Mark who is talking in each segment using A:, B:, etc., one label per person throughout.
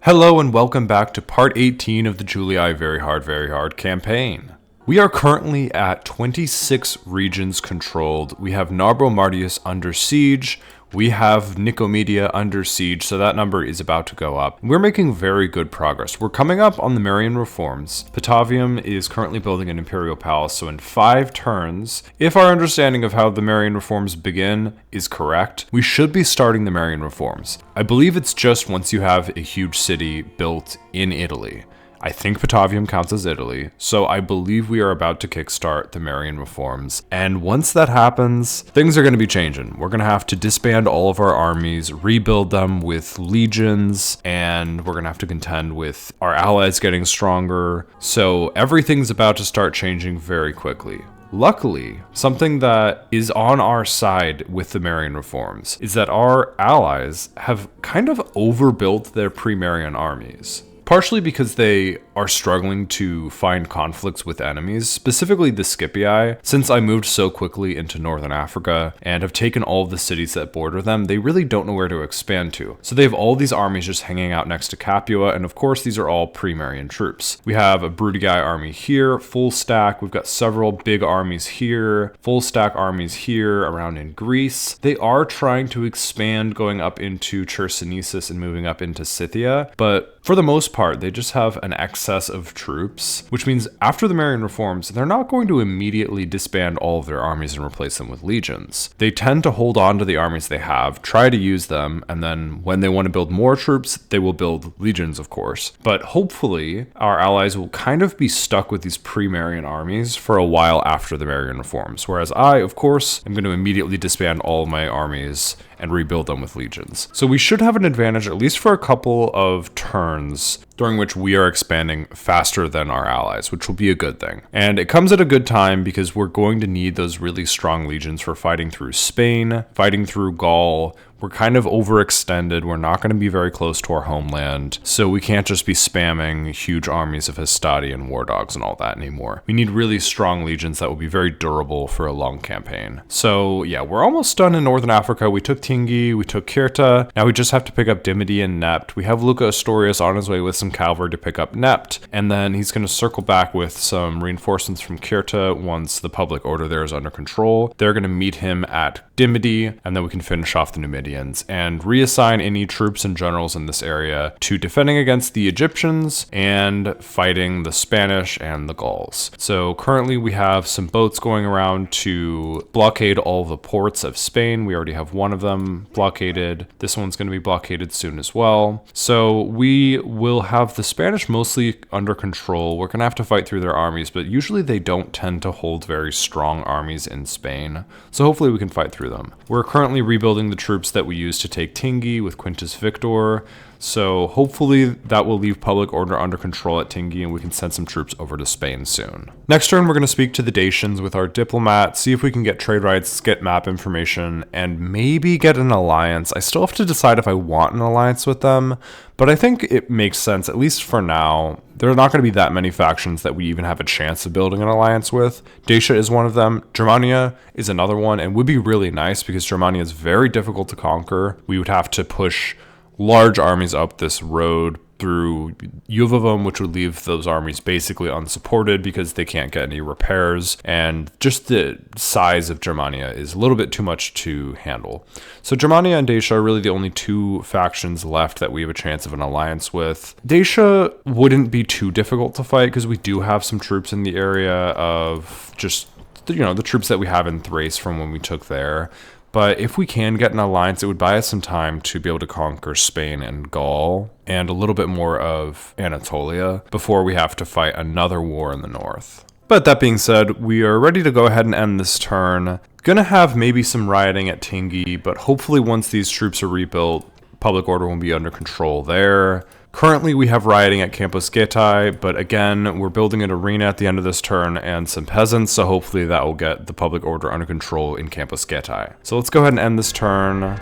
A: Hello and welcome back to part 18 of the Julii Very Hard campaign. We are currently at 26 regions controlled. We have Narbo Martius under siege. We have Nicomedia under siege, so that number is about to go up. We're making very good progress. We're coming up on the Marian reforms. Patavium is currently building an imperial palace, so in 5 turns, if our understanding of how the Marian reforms begin is correct, we should be starting the Marian reforms. I believe it's just once you have a huge city built in Italy. I think Patavium counts as Italy, so I believe we are about to kickstart the Marian reforms. And once that happens, things are going to be changing. We're going to have to disband all of our armies, rebuild them with legions, and we're going to have to contend with our allies getting stronger. So everything's about to start changing very quickly. Luckily, something that is on our side with the Marian reforms is that our allies have kind of overbuilt their pre-Marian armies. Partially because they are struggling to find conflicts with enemies, specifically the Scipii. Since I moved so quickly into northern Africa and have taken all of the cities that border them, they really don't know where to expand to. So they have all these armies just hanging out next to Capua, and of course these are all pre-Marian troops. We have a Bruttii army here, full stack. We've got several big armies here, full stack armies here, around in Greece. They are trying to expand going up into Chersonesus and moving up into Scythia, but for the most part, they just have an excess of troops, which means after the Marian reforms, they're not going to immediately disband all of their armies and replace them with legions. They tend to hold on to the armies they have, try to use them, and then when they want to build more troops, they will build legions, of course. But hopefully, our allies will kind of be stuck with these pre-Marian armies for a while after the Marian reforms, whereas I, of course, am going to immediately disband all of my armies and rebuild them with legions. So we should have an advantage, at least for a couple of turns, during which we are expanding faster than our allies, which will be a good thing. And it comes at a good time because we're going to need those really strong legions for fighting through Spain, fighting through Gaul. We're kind of overextended. We're not going to be very close to our homeland, so we can't just be spamming huge armies of Hastati and war dogs and all that anymore. We need really strong legions that will be very durable for a long campaign. So yeah, we're almost done in northern Africa. We took Tingi, we took Cirta. Now we just have to pick up Dimity and Nept. We have Luca Astorius on his way with some cavalry to pick up Nept, and then he's going to circle back with some reinforcements from Cirta once the public order there is under control. They're going to meet him at Dimity, and then we can finish off the Numidians and reassign any troops and generals in this area to defending against the Egyptians and fighting the Spanish and the Gauls. So currently we have some boats going around to blockade all the ports of Spain. We already have one of them blockaded. This one's going to be blockaded soon as well. So we will have the Spanish mostly under control. We're going to have to fight through their armies, but usually they don't tend to hold very strong armies in Spain. So hopefully we can fight through them. We're currently rebuilding the troops that we used to take Tingi with Quintus Victor. So hopefully that will leave public order under control at Tingi and we can send some troops over to Spain soon. Next turn, we're going to speak to the Dacians with our diplomat, see if we can get trade rights, get map information, and maybe get an alliance. I still have to decide if I want an alliance with them, but I think it makes sense, at least for now. There are not going to be that many factions that we even have a chance of building an alliance with. Dacia is one of them. Germania is another one, and would be really nice because Germania is very difficult to conquer. We would have to push large armies up this road through Juvavum, which would leave those armies basically unsupported because they can't get any repairs, and just the size of Germania is a little bit too much to handle. So Germania and Dacia are really the only 2 factions left that we have a chance of an alliance with. Dacia wouldn't be too difficult to fight because we do have some troops in the area of just, the troops that we have in Thrace from when we took there. But if we can get an alliance, it would buy us some time to be able to conquer Spain and Gaul and a little bit more of Anatolia before we have to fight another war in the north. But that being said, we are ready to go ahead and end this turn. Gonna have maybe some rioting at Tingi, but hopefully once these troops are rebuilt, public order will be under control there. Currently, we have rioting at Campus Getae, but again, we're building an arena at the end of this turn and some peasants, so hopefully that will get the public order under control in Campus Getae. So let's go ahead and end this turn.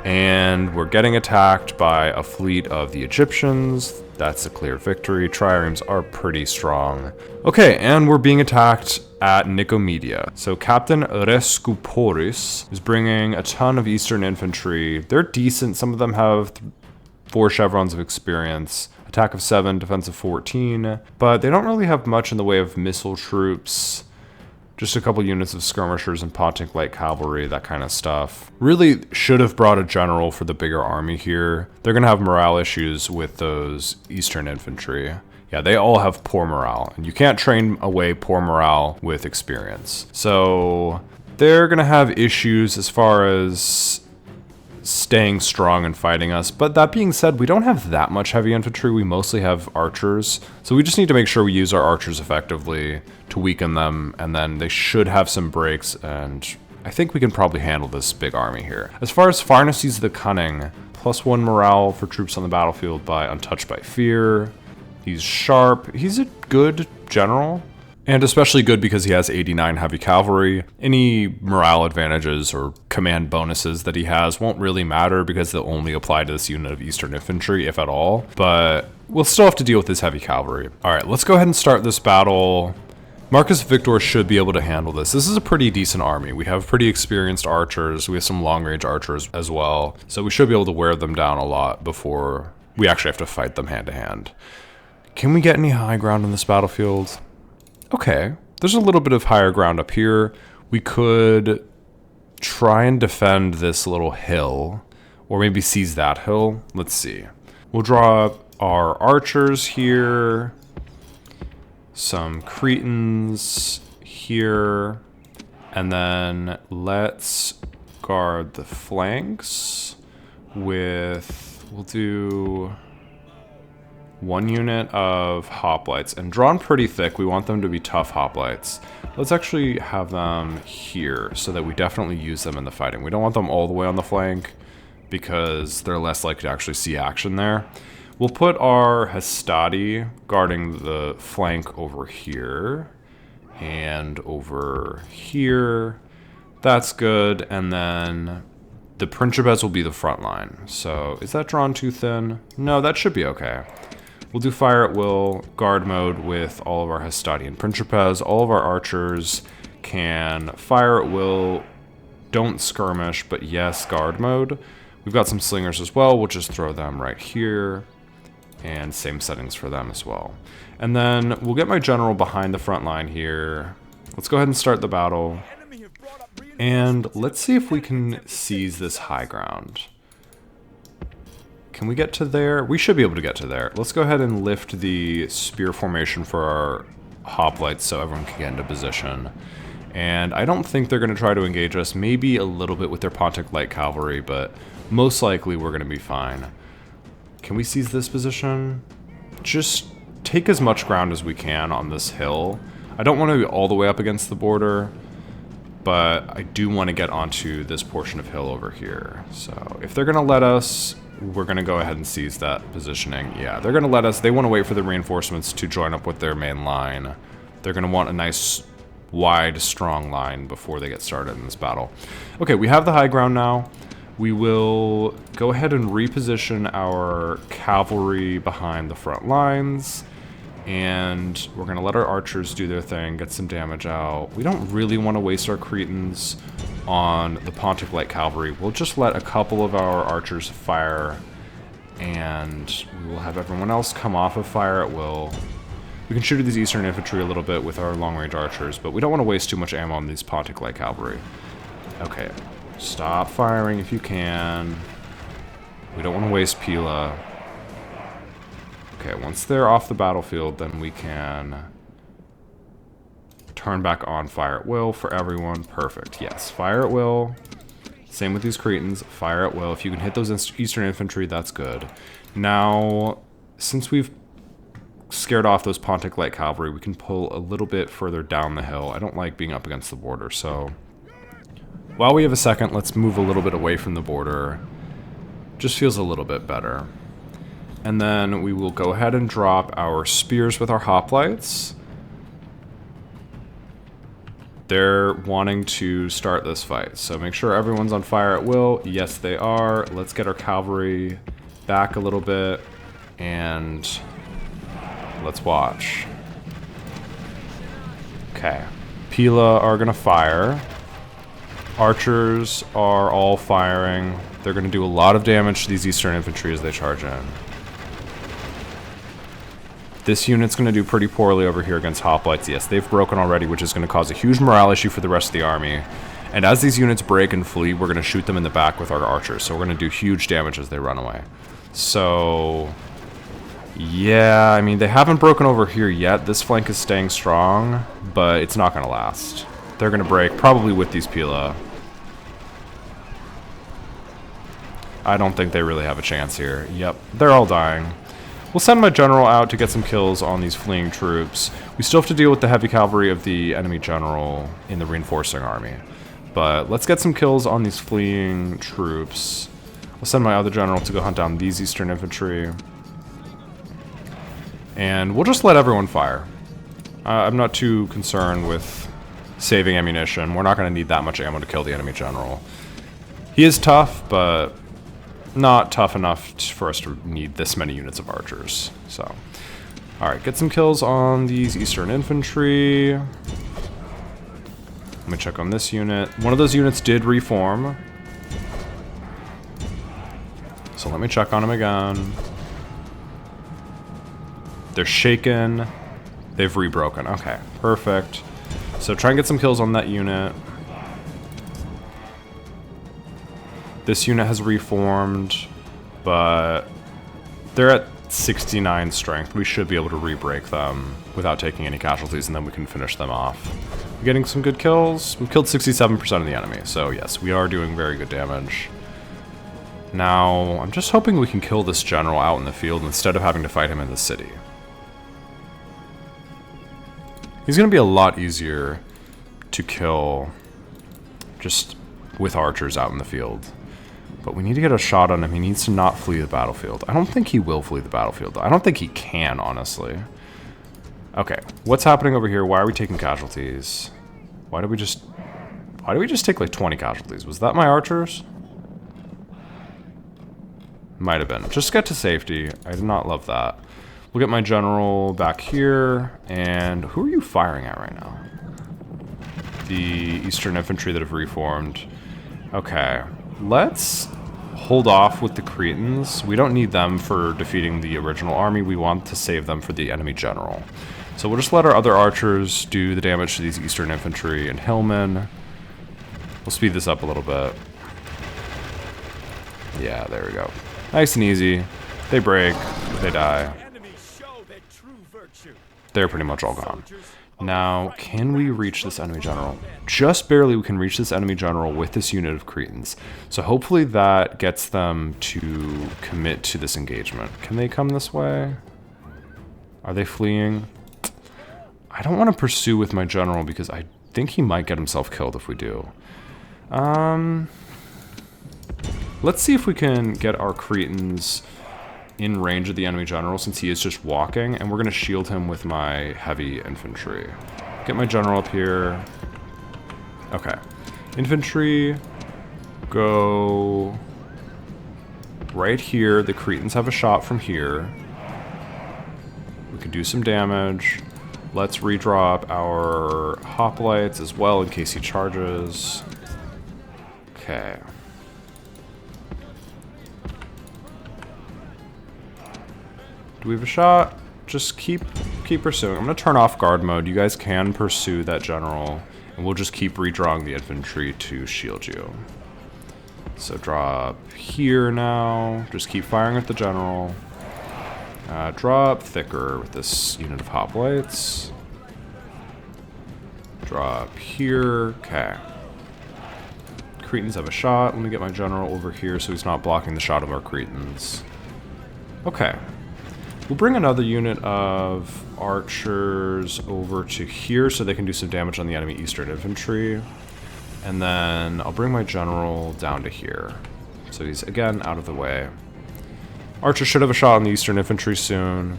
A: And we're getting attacked by a fleet of the Egyptians. That's a clear victory. Triremes are pretty strong. Okay, and we're being attacked at Nicomedia. So Captain Rescuporis is bringing a ton of Eastern infantry. They're decent. Some of them have 4 chevrons of experience, attack of 7, defense of 14, but they don't really have much in the way of missile troops. Just a couple units of skirmishers and Pontic light cavalry, that kind of stuff. Really should have brought a general for the bigger army here. They're going to have morale issues with those Eastern infantry. Yeah, they all have poor morale, and you can't train away poor morale with experience. So they're going to have issues as far as staying strong and fighting us. But that being said, we don't have that much heavy infantry. We mostly have archers. So we just need to make sure we use our archers effectively to weaken them, and then they should have some breaks, and I think we can probably handle this big army here. As far as Farneses the Cunning, +1 morale for troops on the battlefield by Untouched by Fear. He's sharp. He's a good general. And especially good because he has 89 heavy cavalry. Any morale advantages or command bonuses that he has won't really matter because they'll only apply to this unit of Eastern infantry, if at all. But we'll still have to deal with his heavy cavalry. All right, let's go ahead and start this battle. Marcus Victor should be able to handle this. This is a pretty decent army. We have pretty experienced archers. We have some long-range archers as well. So we should be able to wear them down a lot before we actually have to fight them hand-to-hand. Can we get any high ground on this battlefield? Okay, there's a little bit of higher ground up here. We could try and defend this little hill, or maybe seize that hill. Let's see. We'll draw our archers here, some Cretans here, and then let's guard the flanks with, we'll do 1 unit of hoplites, and drawn pretty thick. We want them to be tough hoplites. Let's actually have them here so that we definitely use them in the fighting. We don't want them all the way on the flank because they're less likely to actually see action there. We'll put our Hastati guarding the flank over here and over here. That's good. And then the Principes will be the front line. So is that drawn too thin? No, that should be okay. We'll do fire at will, guard mode with all of our Hastati and Principes. All of our archers can fire at will, don't skirmish, but yes, guard mode. We've got some slingers as well. We'll just throw them right here. And same settings for them as well. And then we'll get my general behind the front line here. Let's go ahead and start the battle. And let's see if we can seize this high ground. Can we get to there? We should be able to get to there. Let's go ahead and lift the spear formation for our hoplites so everyone can get into position. And I don't think they're going to try to engage us. Maybe a little bit with their Pontic light cavalry, but most likely we're going to be fine. Can we seize this position? Just take as much ground as we can on this hill. I don't want to be all the way up against the border, but I do want to get onto this portion of hill over here. So if they're going to let us, we're going to go ahead and seize that positioning. Yeah, they're going to let us. They want to wait for the reinforcements to join up with their main line. They're going to want a nice, wide, strong line before they get started in this battle. Okay, we have the high ground now. We will go ahead and reposition our cavalry behind the front lines. And we're going to let our archers do their thing, get some damage out. We don't really want to waste our Cretans on the Pontic light cavalry. We'll just let a couple of our archers fire, and we will have everyone else come off of fire at will. We can shoot at these Eastern infantry a little bit with our long-range archers, but we don't want to waste too much ammo on these Pontic light cavalry. Okay, stop firing if you can. We don't want to waste Pila. Okay, once they're off the battlefield, then we can turn back on fire at will for everyone. Perfect. Yes, fire at will. Same with these Cretans. Fire at will. If you can hit those Eastern infantry, that's good. Now, since we've scared off those Pontic light cavalry, we can pull a little bit further down the hill. I don't like being up against the border, so while we have a second, let's move a little bit away from the border. Just feels a little bit better. And then we will go ahead and drop our spears with our hoplites. They're wanting to start this fight, so make sure everyone's on fire at will. Yes, they are. Let's get our cavalry back a little bit, and let's watch. Okay. Pila are gonna fire. Archers are all firing. They're going to do a lot of damage to these Eastern infantry as they charge in. This unit's going to do pretty poorly over here against hoplites. Yes, they've broken already, which is going to cause a huge morale issue for the rest of the army. And as these units break and flee, we're going to shoot them in the back with our archers. So we're going to do huge damage as they run away. So, yeah, I mean, they haven't broken over here yet. This flank is staying strong, but it's not going to last. They're going to break, probably with these Pila. I don't think they really have a chance here. Yep, they're all dying. We'll send my general out to get some kills on these fleeing troops. We still have to deal with the heavy cavalry of the enemy general in the reinforcing army. But let's get some kills on these fleeing troops. I'll send my other general to go hunt down these Eastern infantry. And we'll just let everyone fire. I'm not too concerned with saving ammunition. We're not going to need that much ammo to kill the enemy general. He is tough, but not tough enough for us to need this many units of archers. So, alright, get some kills on these Eastern infantry. Let me check on this unit. One of those units did reform. So let me check on him again. They're shaken. They've rebroken. Okay, perfect. So try and get some kills on that unit. This unit has reformed, but they're at 69 strength. We should be able to re-break them without taking any casualties, and then we can finish them off. We're getting some good kills. We've killed 67% of the enemy, so yes, we are doing very good damage. Now, I'm just hoping we can kill this general out in the field instead of having to fight him in the city. He's going to be a lot easier to kill just with archers out in the field. But we need to get a shot on him. He needs to not flee the battlefield. I don't think he will flee the battlefield. I don't think he can, honestly. Okay, what's happening over here? Why are we taking casualties? Why did we just take like 20 casualties? Was that my archers? Might have been. Just get to safety. I did not love that. We'll get my general back here. And who are you firing at right now? The Eastern infantry that have reformed. Okay. Let's hold off with the Cretans. We don't need them for defeating the original army. We want to save them for the enemy general. So we'll just let our other archers do the damage to these Eastern infantry and hillmen. We'll speed this up a little bit. Yeah, there we go. Nice and easy. They break. They die. They're pretty much all gone. Now, can we reach this enemy general? Just barely we can reach this enemy general with this unit of Cretans. So hopefully that gets them to commit to this engagement. Can they come this way? Are they fleeing? I don't want to pursue with my general because I think he might get himself killed if we do. Let's see if we can get our Cretans in range of the enemy general since he is just walking, and we're going to shield him with my heavy infantry. Get my general up here. Okay. Infantry, go right here. The Cretans have a shot from here. We could do some damage. Let's redrop our hoplites as well in case he charges. Okay. Do we have a shot? Just keep pursuing. I'm going to turn off guard mode. You guys can pursue that general, and we'll just keep redrawing the infantry to shield you. So drop here now. Just keep firing at the general. Drop thicker with this unit of hoplites. Drop here. Okay. Cretans have a shot. Let me get my general over here so he's not blocking the shot of our Cretans. Okay. We'll bring another unit of archers over to here so they can do some damage on the enemy Eastern infantry. And then I'll bring my general down to here. So he's, again, out of the way. Archers should have a shot on the Eastern infantry soon.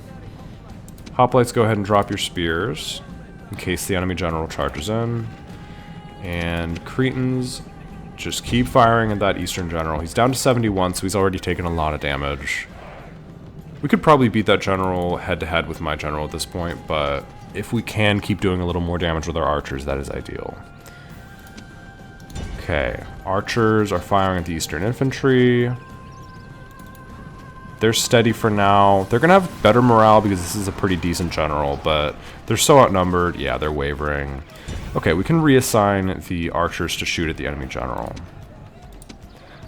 A: Hoplites, go ahead and drop your spears in case the enemy general charges in. And Cretans, just keep firing at that Eastern general. He's down to 71, so he's already taken a lot of damage. We could probably beat that general head-to-head with my general at this point, but if we can keep doing a little more damage with our archers, that is ideal. Okay, archers are firing at the Eastern Infantry. They're steady for now. They're gonna have better morale because this is a pretty decent general, but they're so outnumbered. Yeah, they're wavering. Okay, we can reassign the archers to shoot at the enemy general.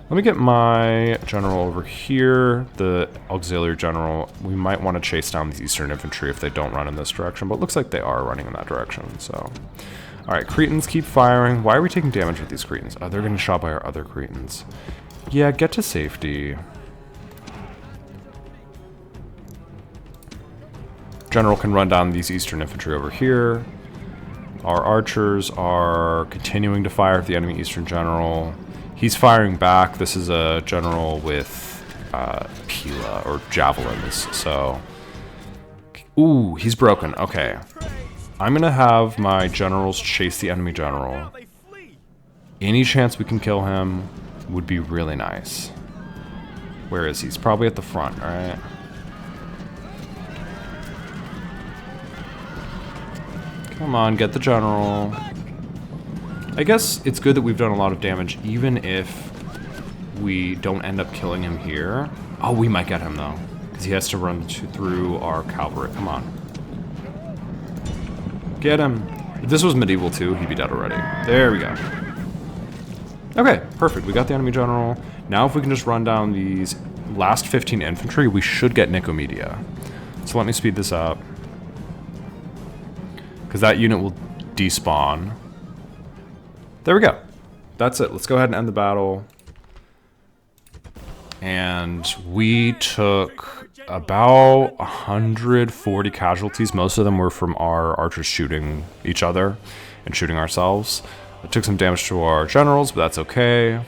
A: Let me get my general over here, the auxiliary general. We might want to chase down the Eastern Infantry if they don't run in this direction, but it looks like they are running in that direction, so. Alright, Cretans, keep firing. Why are we taking damage with these Cretans? Oh, they're getting shot by our other Cretans. Yeah, get to safety. General can run down these Eastern Infantry over here. Our archers are continuing to fire at the enemy Eastern General. He's firing back. This is a general with Pila, or javelins, so... Ooh, he's broken. Okay. I'm gonna have my generals chase the enemy general. Any chance we can kill him would be really nice. Where is he? He's probably at the front, right? Come on, get the general. I guess it's good that we've done a lot of damage, even if we don't end up killing him here. Oh, we might get him, though, because he has to run through our cavalry. Come on. Get him. If this was medieval, too, he'd be dead already. There we go. Okay, perfect. We got the enemy general. Now if we can just run down these last 15 infantry, we should get Nicomedia. So let me speed this up, because that unit will despawn. There we go. That's it. Let's go ahead and end the battle. And we took about 140 casualties. Most of them were from our archers shooting each other and shooting ourselves. It took some damage to our generals, but that's okay.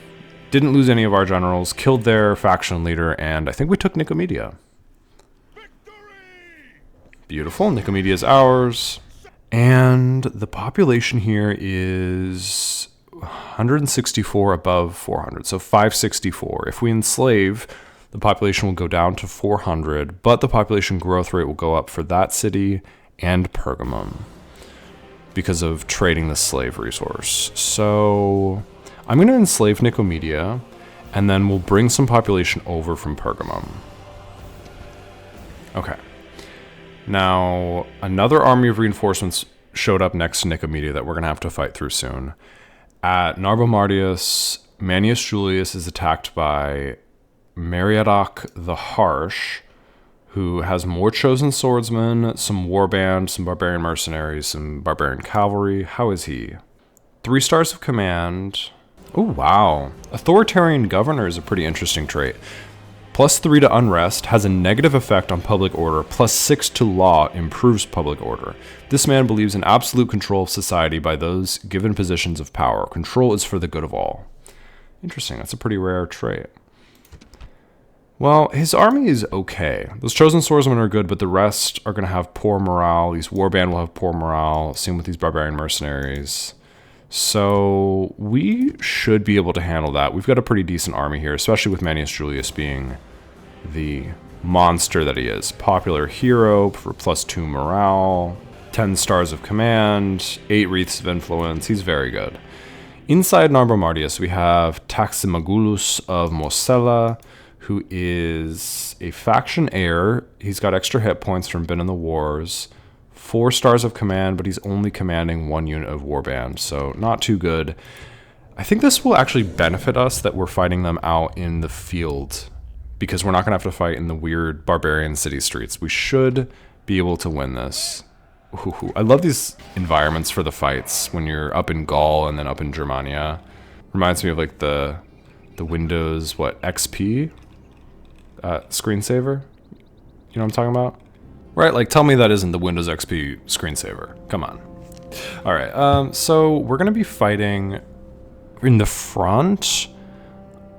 A: Didn't lose any of our generals. Killed their faction leader, and I think we took Nicomedia. Beautiful. Nicomedia is ours. And the population here is 164 above 400, so 564. If we enslave, the population will go down to 400, but the population growth rate will go up for that city and Pergamum because of trading the slave resource. So I'm going to enslave Nicomedia, and then we'll bring some population over from Pergamum. Okay. Now, another army of reinforcements showed up next to Nicomedia that we're going to have to fight through soon. At Narbo Martius, Manius Julius is attacked by Meriadoc the Harsh, who has more chosen swordsmen, some warband, some barbarian mercenaries, some barbarian cavalry. How is he? 3 stars of command. Oh, wow. Authoritarian governor is a pretty interesting trait. +3 to unrest, has a negative effect on public order. +6 to law, improves public order. This man believes in absolute control of society by those given positions of power. Control is for the good of all. Interesting, that's a pretty rare trait. Well, his army is okay. Those chosen swordsmen are good, but the rest are going to have poor morale. These warband will have poor morale. Same with these barbarian mercenaries. So we should be able to handle that. We've got a pretty decent army here, especially with Manius Julius being the monster that he is. Popular hero for +2 morale, 10 stars of command, 8 wreaths of influence. He's very good. Inside Narbo Martius, we have Taximagulus of Mosella, who is a faction heir. He's got extra hit points from Been in the Wars. 4 stars of command, but he's only commanding 1 unit of warband, so not too good. I think this will actually benefit us that we're fighting them out in the field, because we're not going to have to fight in the weird barbarian city streets. We should be able to win this. Ooh, I love these environments for the fights when you're up in Gaul and then up in Germania. Reminds me of like the Windows, XP screensaver? You know what I'm talking about? Right, like tell me that isn't the Windows XP screensaver. Come on. All right, so we're gonna be fighting in the front,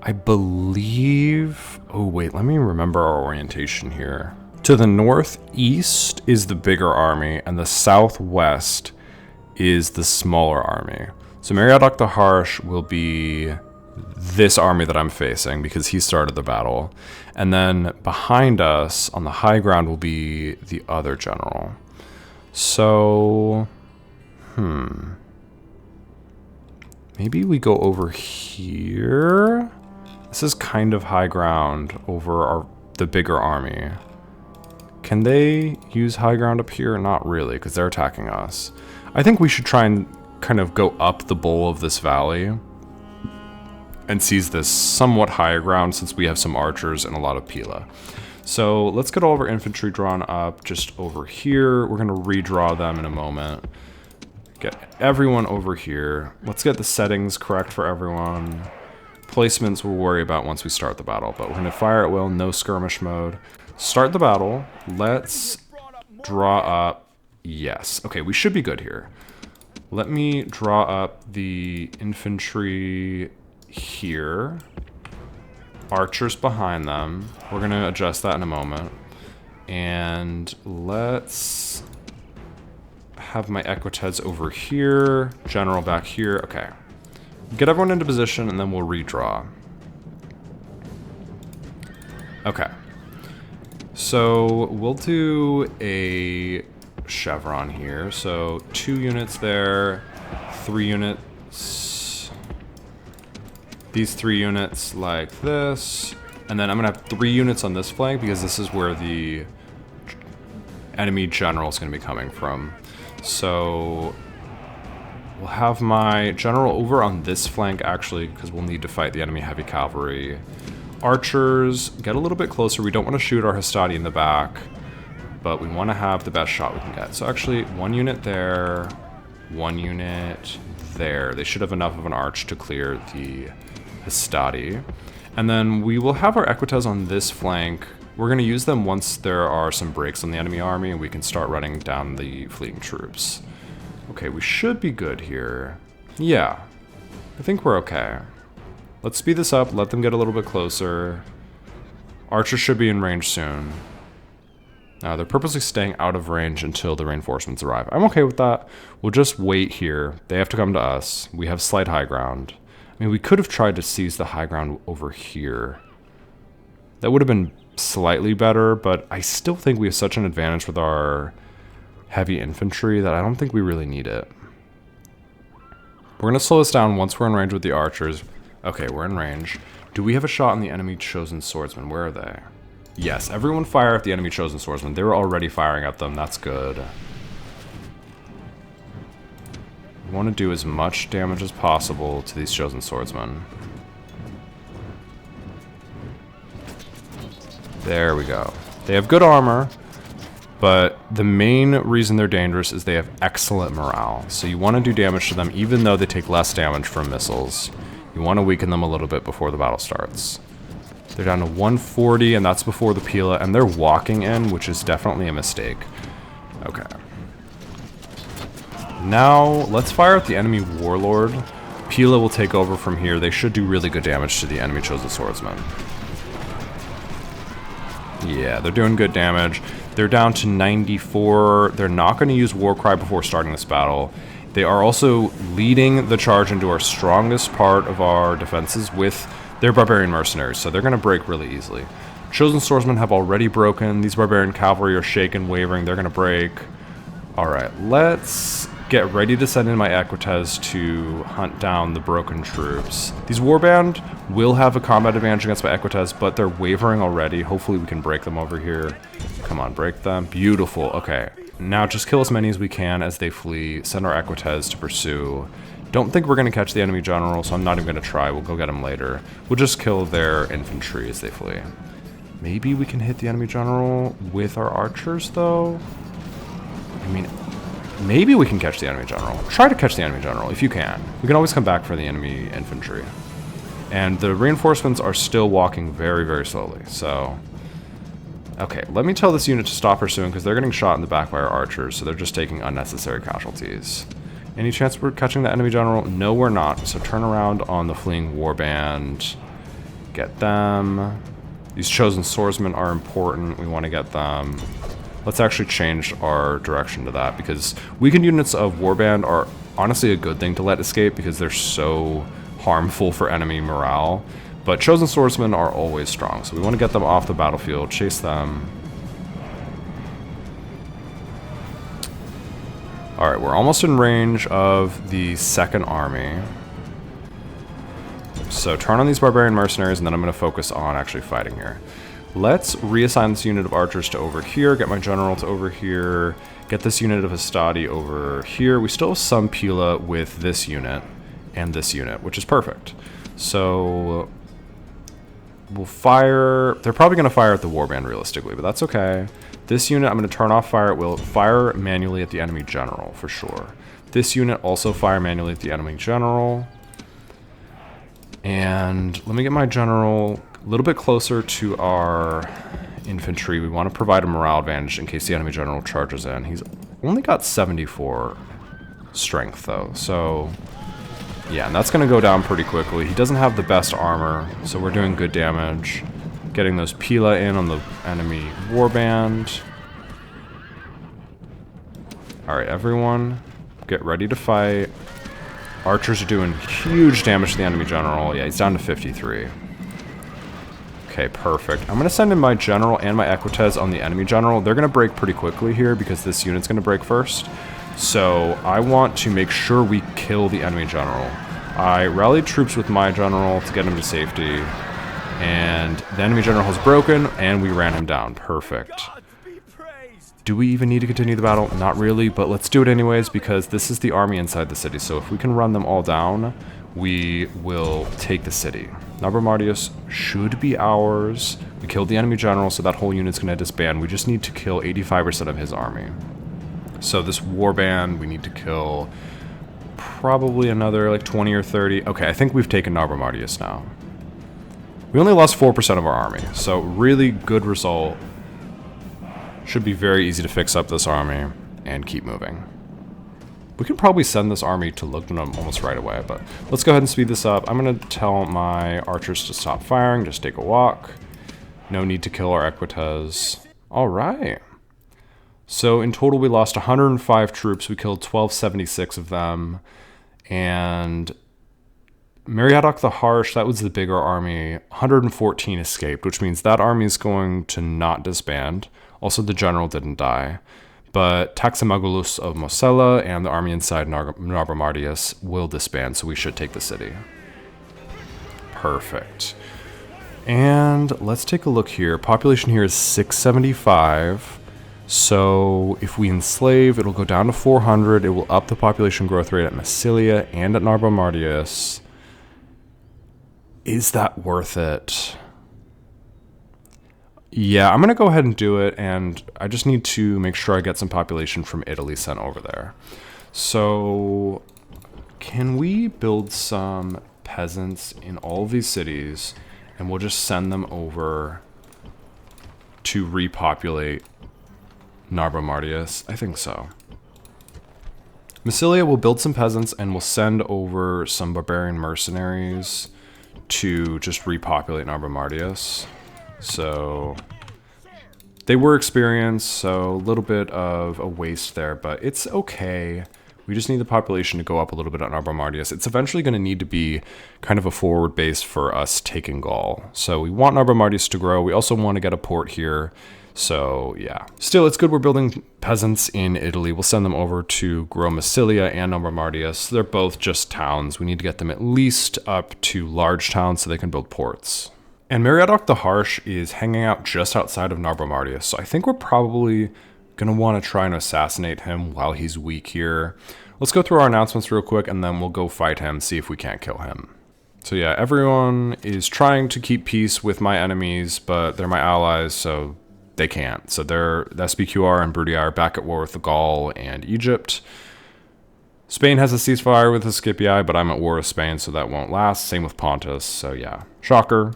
A: I believe. Oh wait, let me remember our orientation here. To the northeast is the bigger army, and the southwest is the smaller army. So Meriadoc the Harsh will be this army that I'm facing because he started the battle. And then behind us on the high ground will be the other general. So, Maybe we go over here. This is kind of high ground over the bigger army. Can they use high ground up here? Not really, because they're attacking us. I think we should try and kind of go up the bowl of this valley and seize this somewhat higher ground since we have some archers and a lot of pila. So let's get all of our infantry drawn up just over here. We're going to redraw them in a moment. Get everyone over here. Let's get the settings correct for everyone. Placements we'll worry about once we start the battle, but we're going to fire at will, no skirmish mode. Start the battle. Let's draw up. Yes. Okay, we should be good here. Let me draw up the infantry here. Archers behind them. We're going to adjust that in a moment. And let's have my equites over here. General back here. Okay. Get everyone into position and then we'll redraw. Okay. So we'll do a chevron here. So 2 units there, 3 units, these 3 units like this, and then I'm gonna have 3 units on this flank because this is where the enemy general is gonna be coming from. So we'll have my general over on this flank actually because we'll need to fight the enemy heavy cavalry. Archers, get a little bit closer. We don't want to shoot our Hastati in the back, but we want to have the best shot we can get. So actually, 1 unit there, 1 unit there. They should have enough of an arch to clear the Hastati. And then we will have our equites on this flank. We're going to use them once there are some breaks on the enemy army, and we can start running down the fleeing troops. Okay, we should be good here. Yeah, I think we're okay. Let's speed this up, let them get a little bit closer. Archers should be in range soon. They're purposely staying out of range until the reinforcements arrive. I'm okay with that. We'll just wait here. They have to come to us. We have slight high ground. I mean, we could have tried to seize the high ground over here. That would have been slightly better, but I still think we have such an advantage with our heavy infantry that I don't think we really need it. We're going to slow this down once we're in range with the archers. Okay, we're in range. Do we have a shot on the enemy chosen swordsman? Where are they? Yes, everyone fire at the enemy chosen swordsman. They were already firing at them. That's good. We want to do as much damage as possible to these chosen swordsmen. There we go. They have good armor, but the main reason they're dangerous is they have excellent morale. So you want to do damage to them even though they take less damage from missiles. You want to weaken them a little bit before the battle starts. They're down to 140, and that's before the Pila, and they're walking in, which is definitely a mistake. Okay. Now, let's fire at the enemy warlord. Pila will take over from here. They should do really good damage to the enemy chosen swordsman. Yeah, they're doing good damage. They're down to 94. They're not going to use Warcry before starting this battle. They are also leading the charge into our strongest part of our defenses with their barbarian mercenaries, so they're going to break really easily. Chosen swordsmen have already broken. These barbarian cavalry are shaken, wavering. They're going to break. All right, let's get ready to send in my equites to hunt down the broken troops. These warband will have a combat advantage against my equites, but they're wavering already. Hopefully we can break them over here. Come on, break them. Beautiful. Okay. Now just kill as many as we can as they flee. Send our equites to pursue. Don't think we're going to catch the enemy general, so I'm not even going to try. We'll go get him later. We'll just kill their infantry as they flee. Maybe we can hit the enemy general with our archers, though? I mean, maybe we can catch the enemy general. Try to catch the enemy general if you can. We can always come back for the enemy infantry. And the reinforcements are still walking very, very slowly, so... Okay, let me tell this unit to stop pursuing because they're getting shot in the back by our archers, so they're just taking unnecessary casualties. Any chance we're catching the enemy general? No, we're not. So turn around on the fleeing warband. Get them. These chosen swordsmen are important. We want to get them. Let's actually change our direction to that because weakened units of warband are honestly a good thing to let escape because they're so harmful for enemy morale. But chosen swordsmen are always strong, so we want to get them off the battlefield, chase them. Alright, we're almost in range of the second army. So turn on these barbarian mercenaries, and then I'm going to focus on actually fighting here. Let's reassign this unit of archers to over here, get my general to over here, get this unit of Hastati over here. We still have some Pila with this unit and this unit, which is perfect. So we'll fire. They're probably going to fire at the warband realistically, but that's okay. This unit, I'm going to turn off fire. It will fire manually at the enemy general for sure. This unit also fire manually at the enemy general. And let me get my general a little bit closer to our infantry. We want to provide a morale advantage in case the enemy general charges in. He's only got 74 strength though, so yeah, and that's going to go down pretty quickly. He doesn't have the best armor, so we're doing good damage. Getting those Pila in on the enemy warband. Alright, everyone, get ready to fight. Archers are doing huge damage to the enemy general. Yeah, he's down to 53. Okay, perfect. I'm going to send in my general and my equites on the enemy general. They're going to break pretty quickly here because this unit's going to break first. So I want to make sure we kill the enemy general. I rallied troops with my general to get him to safety. And the enemy general has broken, and we ran him down. Perfect. Do we even need to continue the battle? Not really, but let's do it anyways because this is the army inside the city. So if we can run them all down, we will take the city. Narbo Martius should be ours. We killed the enemy general, so that whole unit's going to disband. We just need to kill 85% of his army. So this warband, we need to kill probably another like 20 or 30. Okay, I think we've taken Narbo Martius now. We only lost 4% of our army, so really good result. Should be very easy to fix up this army and keep moving. We can probably send this army to Lugnum almost right away, but let's go ahead and speed this up. I'm going to tell my archers to stop firing, just take a walk. No need to kill our equites. All right. So in total, we lost 105 troops. We killed 1276 of them. And Meriadoc the Harsh, that was the bigger army. 114 escaped, which means that army is going to not disband. Also, the general didn't die. But Taximagulus of Mosella and the army inside Narbo Martius will disband, so we should take the city. Perfect. And let's take a look here. Population here is 675. So if we enslave, it'll go down to 400. It will up the population growth rate at Massilia and at Narbo Martius. Is that worth it? Yeah, I'm going to go ahead and do it, and I just need to make sure I get some population from Italy sent over there. So, can we build some peasants in all of these cities, and we'll just send them over to repopulate Narbo Martius? I think so. Massilia will build some peasants, and we'll send over some barbarian mercenaries to just repopulate Narbo Martius. So they were experienced, so a little bit of a waste there, but it's okay. We just need the population to go up a little bit on Narbo Martius. It's eventually going to need to be kind of a forward base for us taking Gaul. So we want Narbo Martius to grow. We also want to get a port here. So yeah, still it's good we're building peasants in Italy. We'll send them over to grow Massilia and Narbo Martius. They're both just towns. We need to get them at least up to large towns so they can build ports. And Meriadoc the Harsh is hanging out just outside of Narbo Martius, so I think we're probably going to want to try and assassinate him while he's weak here. Let's go through our announcements real quick, and then we'll go fight him, see if we can't kill him. So yeah, everyone is trying to keep peace with my enemies, but they're my allies, so they can't. So the SPQR and Bruttii are back at war with Gaul and Egypt. Spain has a ceasefire with the Scipii, but I'm at war with Spain, so that won't last. Same with Pontus, so yeah. Shocker.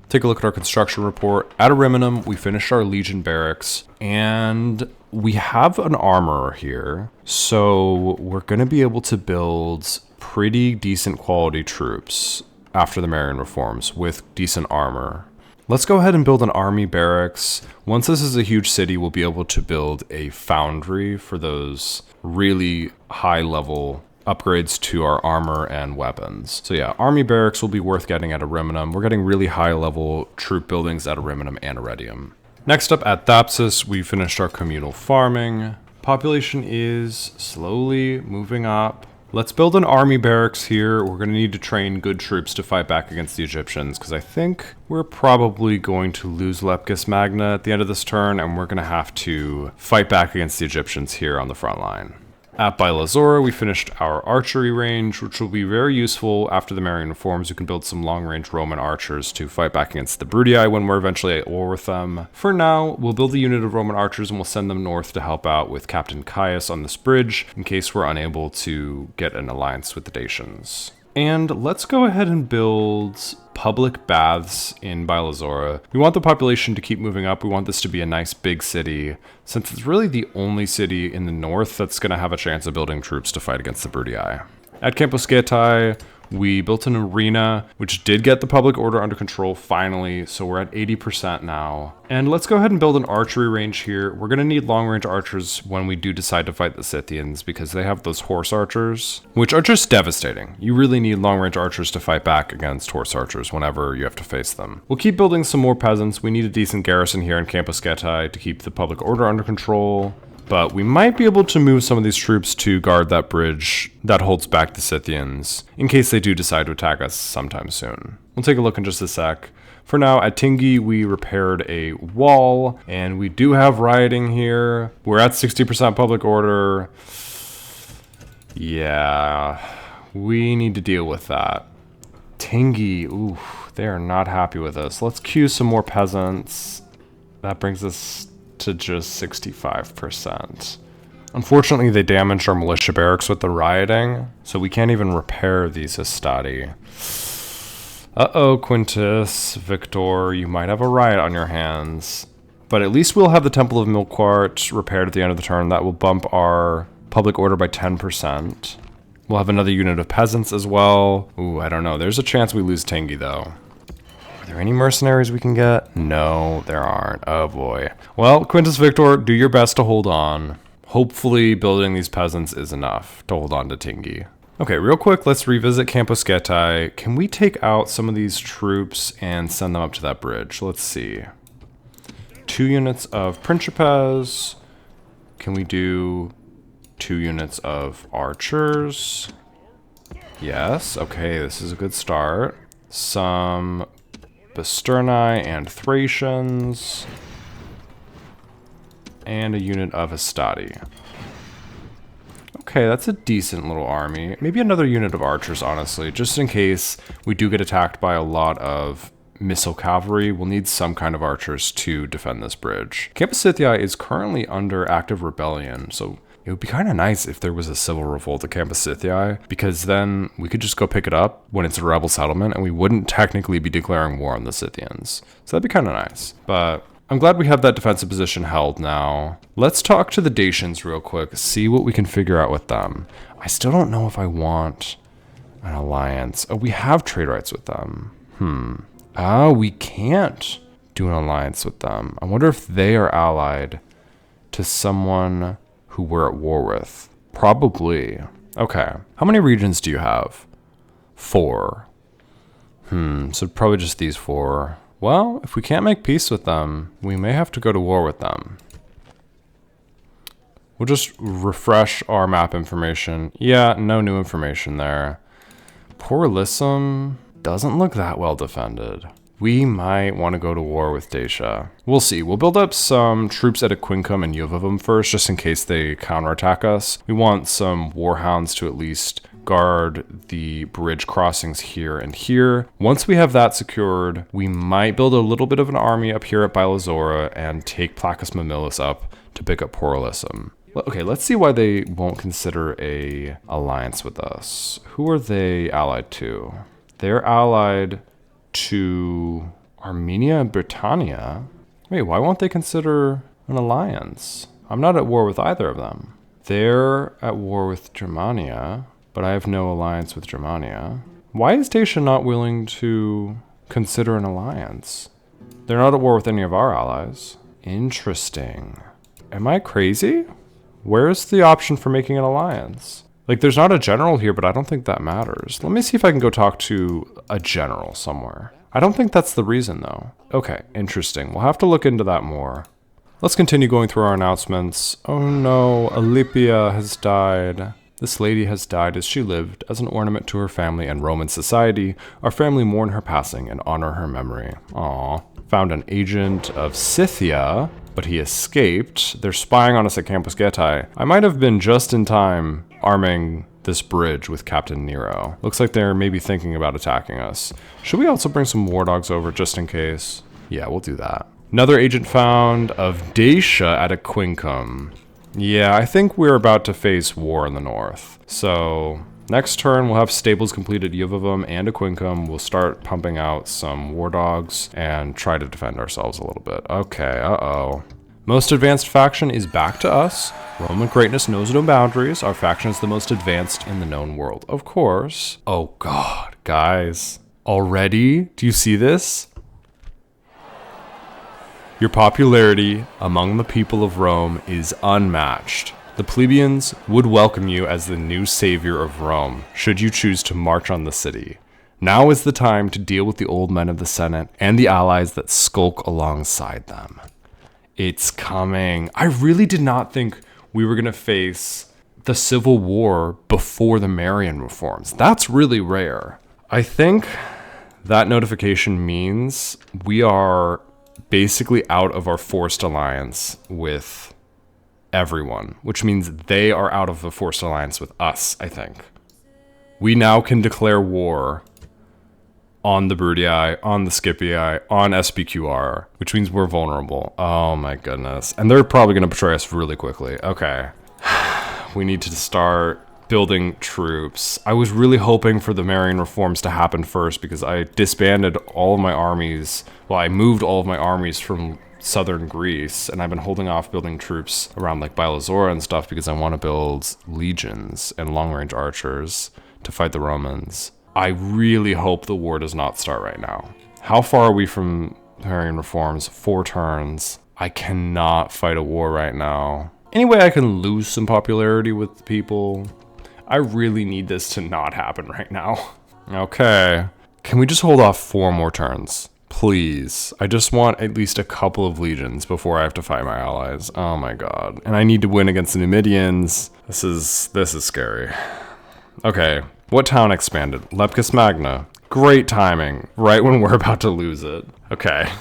A: Take a look at our construction report. At Ariminum, we finished our Legion barracks, and we have an armorer here. So we're going to be able to build pretty decent quality troops after the Marian reforms with decent armor. Let's go ahead and build an army barracks. Once this is a huge city, we'll be able to build a foundry for those really high level upgrades to our armor and weapons. So yeah, army barracks will be worth getting at Ariminum. We're getting really high level troop buildings at Ariminum and Arretium. Next up at Thapsus, we finished our communal farming. Population is slowly moving up. Let's build an army barracks here. We're going to need to train good troops to fight back against the Egyptians, because I think we're probably going to lose Lepcis Magna at the end of this turn, and we're going to have to fight back against the Egyptians here on the front line. At Bilazora, we finished our archery range, which will be very useful after the Marian reforms. You can build some long-range Roman archers to fight back against the Bruttii when we're eventually at war with them. For now, we'll build a unit of Roman archers and we'll send them north to help out with Captain Caius on this bridge in case we're unable to get an alliance with the Dacians. And let's go ahead and build public baths in Bilazora. We want the population to keep moving up. We want this to be a nice big city, since it's really the only city in the north that's going to have a chance of building troops to fight against the Bruttii. At Consolidating, we built an arena, which did get the public order under control finally, so we're at 80% now. And let's go ahead and build an archery range here. We're going to need long-range archers when we do decide to fight the Scythians, because they have those horse archers, which are just devastating. You really need long-range archers to fight back against horse archers whenever you have to face them. We'll keep building some more peasants. We need a decent garrison here in Consolidating to keep the public order under control. But we might be able to move some of these troops to guard that bridge that holds back the Scythians, in case they do decide to attack us sometime soon. We'll take a look in just a sec. For now, at Tingi, we repaired a wall, and we do have rioting here. We're at 60% public order. Yeah, we need to deal with that. Tingi, ooh, they are not happy with us. Let's queue some more peasants. That brings us to just 65%. Unfortunately, they damaged our militia barracks with the rioting, so we can't even repair these Hastati. Uh-oh, Quintus, Victor, you might have a riot on your hands. But at least we'll have the Temple of Milquart repaired at the end of the turn. That will bump our public order by 10%. We'll have another unit of peasants as well. Ooh, I don't know. There's a chance we lose Tingi, though. Are there any mercenaries we can get? No, there aren't. Oh boy. Well, Quintus Victor, do your best to hold on. Hopefully building these peasants is enough to hold on to Tingi. Okay, real quick, let's revisit Consolidating. Can we take out some of these troops and send them up to that bridge? Let's see. 2 units of Principes. Can we do 2 units of archers? Yes, okay, this is a good start. Some Basterni and Thracians, and a unit of Hastati. Okay, that's a decent little army. Maybe another unit of archers, honestly, just in case we do get attacked by a lot of missile cavalry. We'll need some kind of archers to defend this bridge. Consolidating is currently under active rebellion, so it would be kind of nice if there was a civil revolt at Consolidating, because then we could just go pick it up when it's a rebel settlement, and we wouldn't technically be declaring war on the Scythians. So that'd be kind of nice. But I'm glad we have that defensive position held now. Let's talk to the Dacians real quick, see what we can figure out with them. I still don't know if I want an alliance. Oh, we have trade rights with them. Oh, we can't do an alliance with them. I wonder if they are allied to someone who we're at war with. Probably. Okay. How many regions do you have? 4. So probably just these 4. Well, if we can't make peace with them, we may have to go to war with them. We'll just refresh our map information. Yeah, no new information there. Porlisum doesn't look that well defended. We might want to go to war with Dacia. We'll see. We'll build up some troops at Aquincum and Juvavum first, just in case they counterattack us. We want some warhounds to at least guard the bridge crossings here and here. Once we have that secured, we might build a little bit of an army up here at Bilazora and take Placus Mamilis up to pick up Porlisum. Okay, let's see why they won't consider a alliance with us. Who are they allied to? They're allied to Armenia and Britannia. Wait, why won't they consider an alliance? I'm not at war with either of them. They're at war with Germania, but I have no alliance with Germania. Why is Dacia not willing to consider an alliance? They're not at war with any of our allies. Interesting. Am I crazy? Where's the option for making an alliance? Like, there's not a general here, but I don't think that matters. Let me see if I can go talk to a general somewhere. I don't think that's the reason, though. Okay, interesting. We'll have to look into that more. Let's continue going through our announcements. Oh no, Alypia has died. This lady has died as she lived, as an ornament to her family and Roman society. Our family mourn her passing and honor her memory. Aww. Found an agent of Scythia, but he escaped. They're spying on us at Campus Getae. I might have been just in time arming this bridge with Captain Nero. Looks like they're maybe thinking about attacking us. Should we also bring some war dogs over just in case? Yeah, we'll do that. Another agent found of Dacia at a Quincum. Yeah, I think we're about to face war in the north. So next turn, we'll have stables completed, Juvavum and a Quincum. We'll start pumping out some war dogs and try to defend ourselves a little bit. Okay, uh-oh. Most advanced faction is back to us. Roman greatness knows no boundaries. Our faction is the most advanced in the known world. Of course. Oh God, guys. Already? Do you see this? Your popularity among the people of Rome is unmatched. The plebeians would welcome you as the new savior of Rome, should you choose to march on the city. Now is the time to deal with the old men of the Senate and the allies that skulk alongside them. It's coming. I really did not think we were going to face the Civil War before the Marian reforms. That's really rare. I think that notification means we are basically out of our forced alliance with everyone, which means they are out of a forced alliance with us, I think. We now can declare war on the Brudii, on the Scipii, on SPQR, which means we're vulnerable. Oh my goodness. And they're probably going to betray us really quickly. Okay. We need to start building troops. I was really hoping for the Marian reforms to happen first because I disbanded all of my armies. Well, I moved all of my armies from southern Greece, and I've been holding off building troops around like Bilazora and stuff because I want to build legions and long-range archers to fight the Romans. I really hope the war does not start right now. How far are we from Marian reforms? 4 turns. I cannot fight a war right now. Anyway, I can lose some popularity with the people. I really need this to not happen right now. Okay. Can we just hold off 4 more turns? Please. I just want at least a couple of legions before I have to fight my allies. Oh my god. And I need to win against the Numidians. This is scary. Okay. What town expanded? Lepcis Magna. Great timing. Right when we're about to lose it. Okay.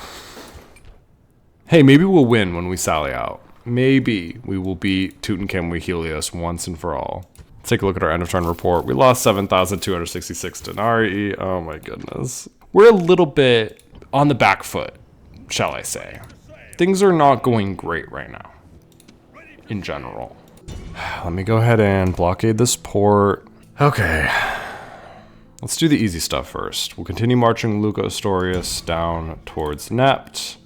A: Hey, maybe we'll win when we sally out. Maybe we will beat Tutankhamun Helios once and for all. Let's take a look at our end of turn report. We lost 7,266 denarii. Oh my goodness. We're a little bit on the back foot, shall I say. Things are not going great right now, in general. Let me go ahead and blockade this port. Okay. Let's do the easy stuff first. We'll continue marching Luca Astorius down towards Nept.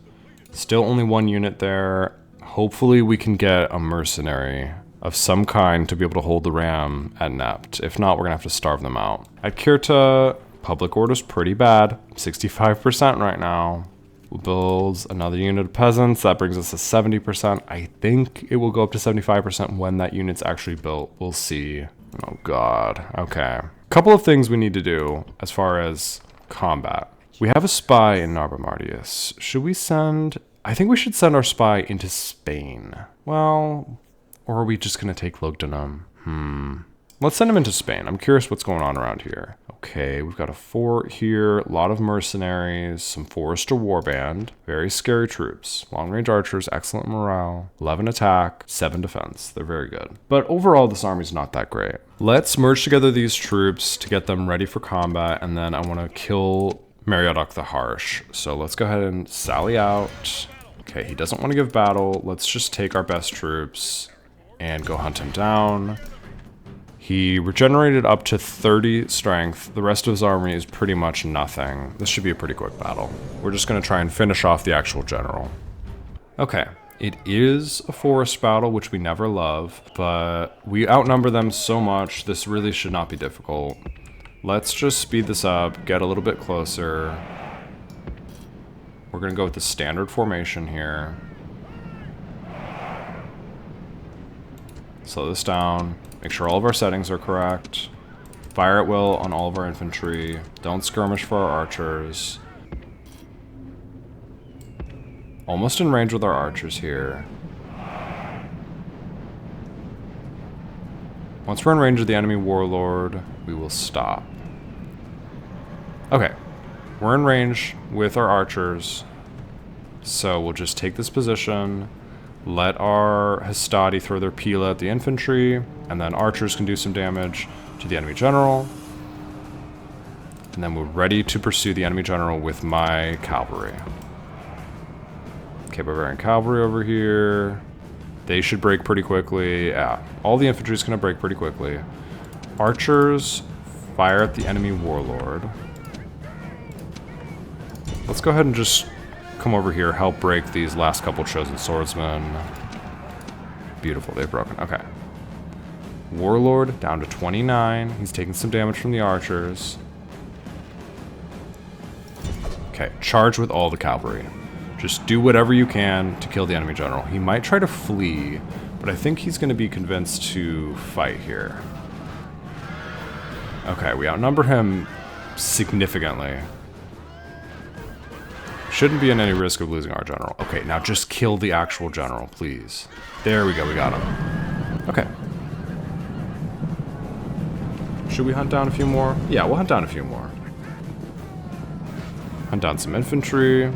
A: Still only 1 unit there. Hopefully we can get a mercenary of some kind to be able to hold the ram at Nept. If not, we're gonna have to starve them out. At Cirta, public order's pretty bad. 65% right now. We'll build another unit of peasants. That brings us to 70%. I think it will go up to 75% when that unit's actually built. We'll see. Oh god. Okay. Couple of things we need to do as far as combat. We have a spy in Narbo Martius. Should we send... I think we should send our spy into Spain. Well... Or are we just going to take Lugdunum? Let's send him into Spain. I'm curious what's going on around here. Okay, we've got a fort here, a lot of mercenaries, some Forester warband, very scary troops, long-range archers, excellent morale, 11 attack, 7 defense. They're very good. But overall, this army's not that great. Let's merge together these troops to get them ready for combat, and then I want to kill Meriadoc the Harsh. So let's go ahead and sally out. Okay, he doesn't want to give battle. Let's just take our best troops and go hunt him down. He regenerated up to 30 strength. The rest of his army is pretty much nothing. This should be a pretty quick battle. We're just going to try and finish off the actual general. Okay, it is a forest battle, which we never love, but we outnumber them so much, this really should not be difficult. Let's just speed this up, get a little bit closer. We're going to go with the standard formation here. Slow this down. Make sure all of our settings are correct. Fire at will on all of our infantry. Don't skirmish for our archers. Almost in range with our archers here. Once we're in range of the enemy warlord, we will stop. Okay, we're in range with our archers. So we'll just take this position, let our Hastati throw their Pila at the infantry, and then archers can do some damage to the enemy general. And then we're ready to pursue the enemy general with my cavalry. Okay, Bavarian cavalry over here. They should break pretty quickly. Yeah, all the infantry is going to break pretty quickly. Archers, fire at the enemy warlord. Let's go ahead and just come over here, help break these last couple chosen swordsmen. Beautiful, they've broken. Okay. Warlord down to 29. He's taking some damage from the archers. Okay, charge with all the cavalry. Just do whatever you can to kill the enemy general. He might try to flee, but I think he's going to be convinced to fight here. Okay, we outnumber him significantly. Shouldn't be in any risk of losing our general. Okay, now just kill the actual general, please. There we go, we got him. Okay. Should we hunt down a few more? Yeah, we'll hunt down a few more. Hunt down some infantry.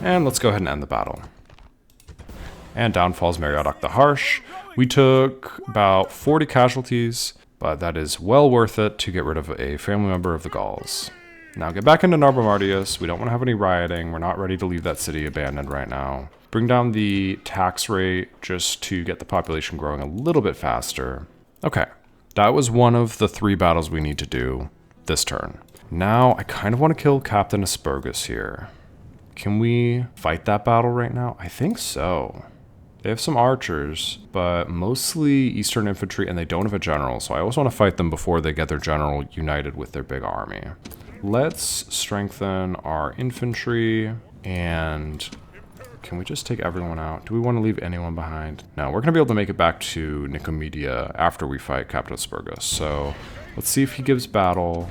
A: And let's go ahead and end the battle. And down falls Meriadoc the Harsh. We took about 40 casualties, but that is well worth it to get rid of a family member of the Gauls. Now get back into Narbo Martius. We don't want to have any rioting. We're not ready to leave that city abandoned right now. Bring down the tax rate just to get the population growing a little bit faster. Okay, that was one of the 3 battles we need to do this turn. Now I kind of want to kill Captain Aspergus here. Can we fight that battle right now? I think so. They have some archers, but mostly Eastern infantry, and they don't have a general, so I always want to fight them before they get their general united with their big army. Let's strengthen our infantry, and can we just take everyone out? Do we want to leave anyone behind? No, we're going to be able to make it back to Nicomedia after we fight Captain Aspergus, so let's see if he gives battle.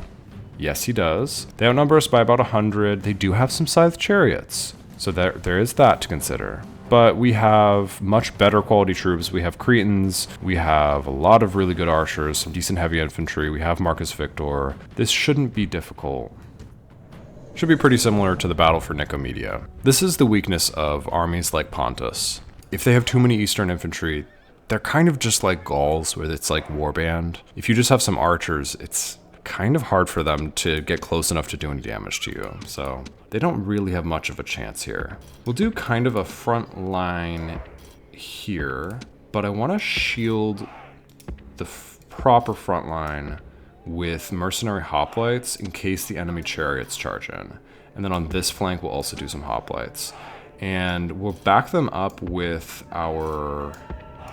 A: Yes, he does. They outnumber us by about 100. They do have some scythe chariots, so there is that to consider. But we have much better quality troops. We have Cretans, we have a lot of really good archers, some decent heavy infantry, we have Marcus Victor. This shouldn't be difficult. Should be pretty similar to the battle for Nicomedia. This is the weakness of armies like Pontus. If they have too many Eastern infantry, they're kind of just like Gauls, where it's like warband. If you just have some archers, it's kind of hard for them to get close enough to do any damage to you, so they don't really have much of a chance here. We'll do kind of a front line here, but I want to shield the proper front line with mercenary hoplites in case the enemy chariots charge in. And then on this flank we'll also do some hoplites, and we'll back them up with our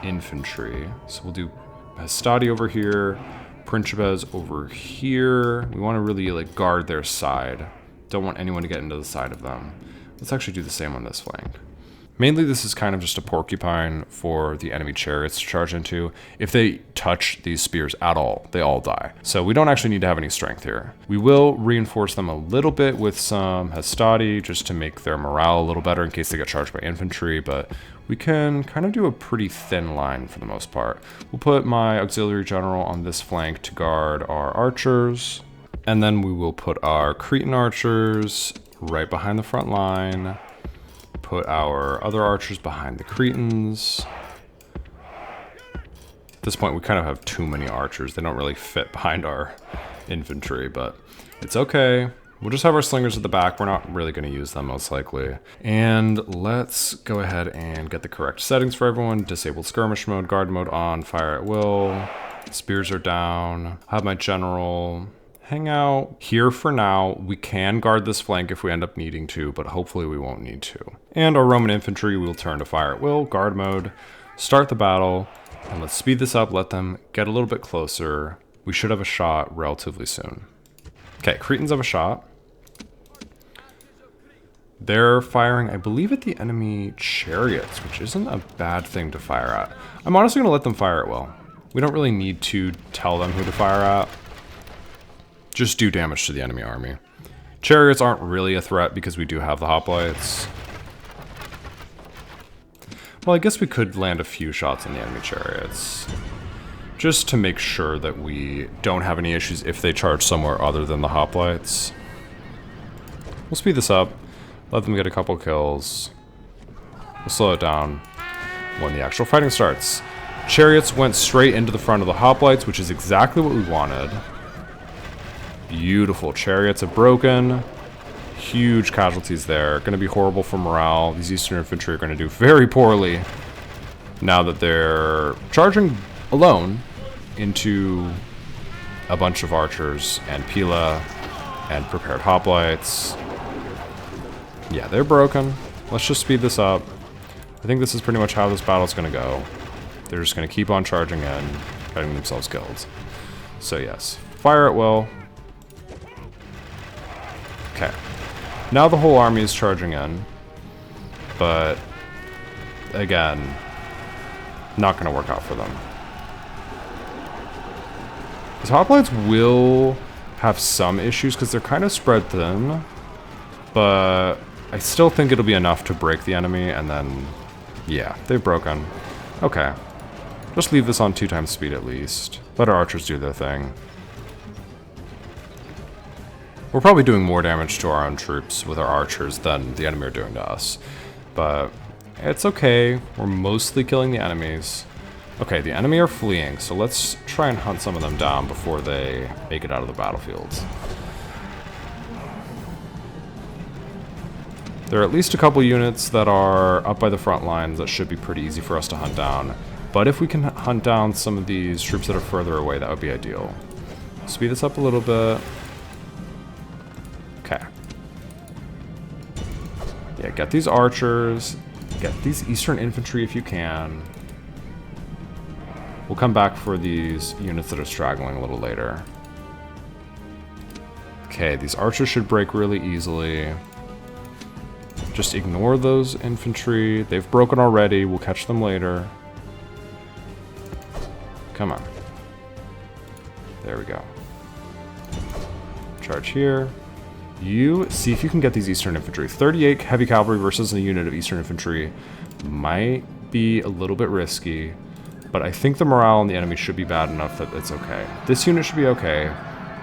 A: infantry. So we'll do Hastati over here, Principes over here. We want to really like guard their side. Don't want anyone to get into the side of them. Let's actually do the same on this flank. Mainly this is kind of just a porcupine for the enemy chariots to charge into. If they touch these spears at all, they all die. So we don't actually need to have any strength here. We will reinforce them a little bit with some Hastati just to make their morale a little better in case they get charged by infantry, but we can kind of do a pretty thin line for the most part. We'll put my auxiliary general on this flank to guard our archers, and then we will put our Cretan archers right behind the front line, put our other archers behind the Cretans. At this point we kind of have too many archers. They don't really fit behind our infantry, but it's okay. We'll just have our slingers at the back. We're not really going to use them most likely. And let's go ahead and get the correct settings for everyone. Disabled skirmish mode, guard mode on, fire at will. Spears are down. Have my general hang out here for now. We can guard this flank if we end up needing to, but hopefully we won't need to. And our Roman infantry will turn to fire at will, guard mode, start the battle, and let's speed this up, let them get a little bit closer. We should have a shot relatively soon. Okay, Cretans have a shot. They're firing, I believe, at the enemy chariots, which isn't a bad thing to fire at. I'm honestly going to let them fire at will. We don't really need to tell them who to fire at. Just do damage to the enemy army. Chariots aren't really a threat because we do have the hoplites. Well, I guess we could land a few shots on the enemy chariots, just to make sure that we don't have any issues if they charge somewhere other than the hoplites. We'll speed this up, let them get a couple kills. We'll slow it down when the actual fighting starts. Chariots went straight into the front of the hoplites, which is exactly what we wanted. Beautiful. Chariots have broken. Huge casualties there. Going to be horrible for morale. These Eastern infantry are going to do very poorly now that they're charging alone into a bunch of archers and Pila and prepared hoplites. Yeah, they're broken. Let's just speed this up. I think this is pretty much how this battle's going to go. They're just going to keep on charging in, getting themselves killed. So yes, fire at will. Okay. Now the whole army is charging in, but again, not going to work out for them. These hoplites will have some issues because they're kind of spread thin, but I still think it'll be enough to break the enemy, and then, yeah, they've broken. Okay. Just leave this on 2 times speed at least. Let our archers do their thing. We're probably doing more damage to our own troops with our archers than the enemy are doing to us. But it's okay. We're mostly killing the enemies. Okay, the enemy are fleeing, so let's try and hunt some of them down before they make it out of the battlefields. There are at least a couple units that are up by the front lines that should be pretty easy for us to hunt down. But if we can hunt down some of these troops that are further away, that would be ideal. Speed this up a little bit. Okay. Yeah, get these archers. Get these Eastern infantry if you can. We'll come back for these units that are straggling a little later. Okay, these archers should break really easily. Just ignore those infantry. They've broken already. We'll catch them later. Come on. There we go. Charge here. You see if you can get these Eastern infantry. 38 heavy cavalry versus a unit of Eastern infantry might be a little bit risky, but I think the morale on the enemy should be bad enough that it's okay. This unit should be okay.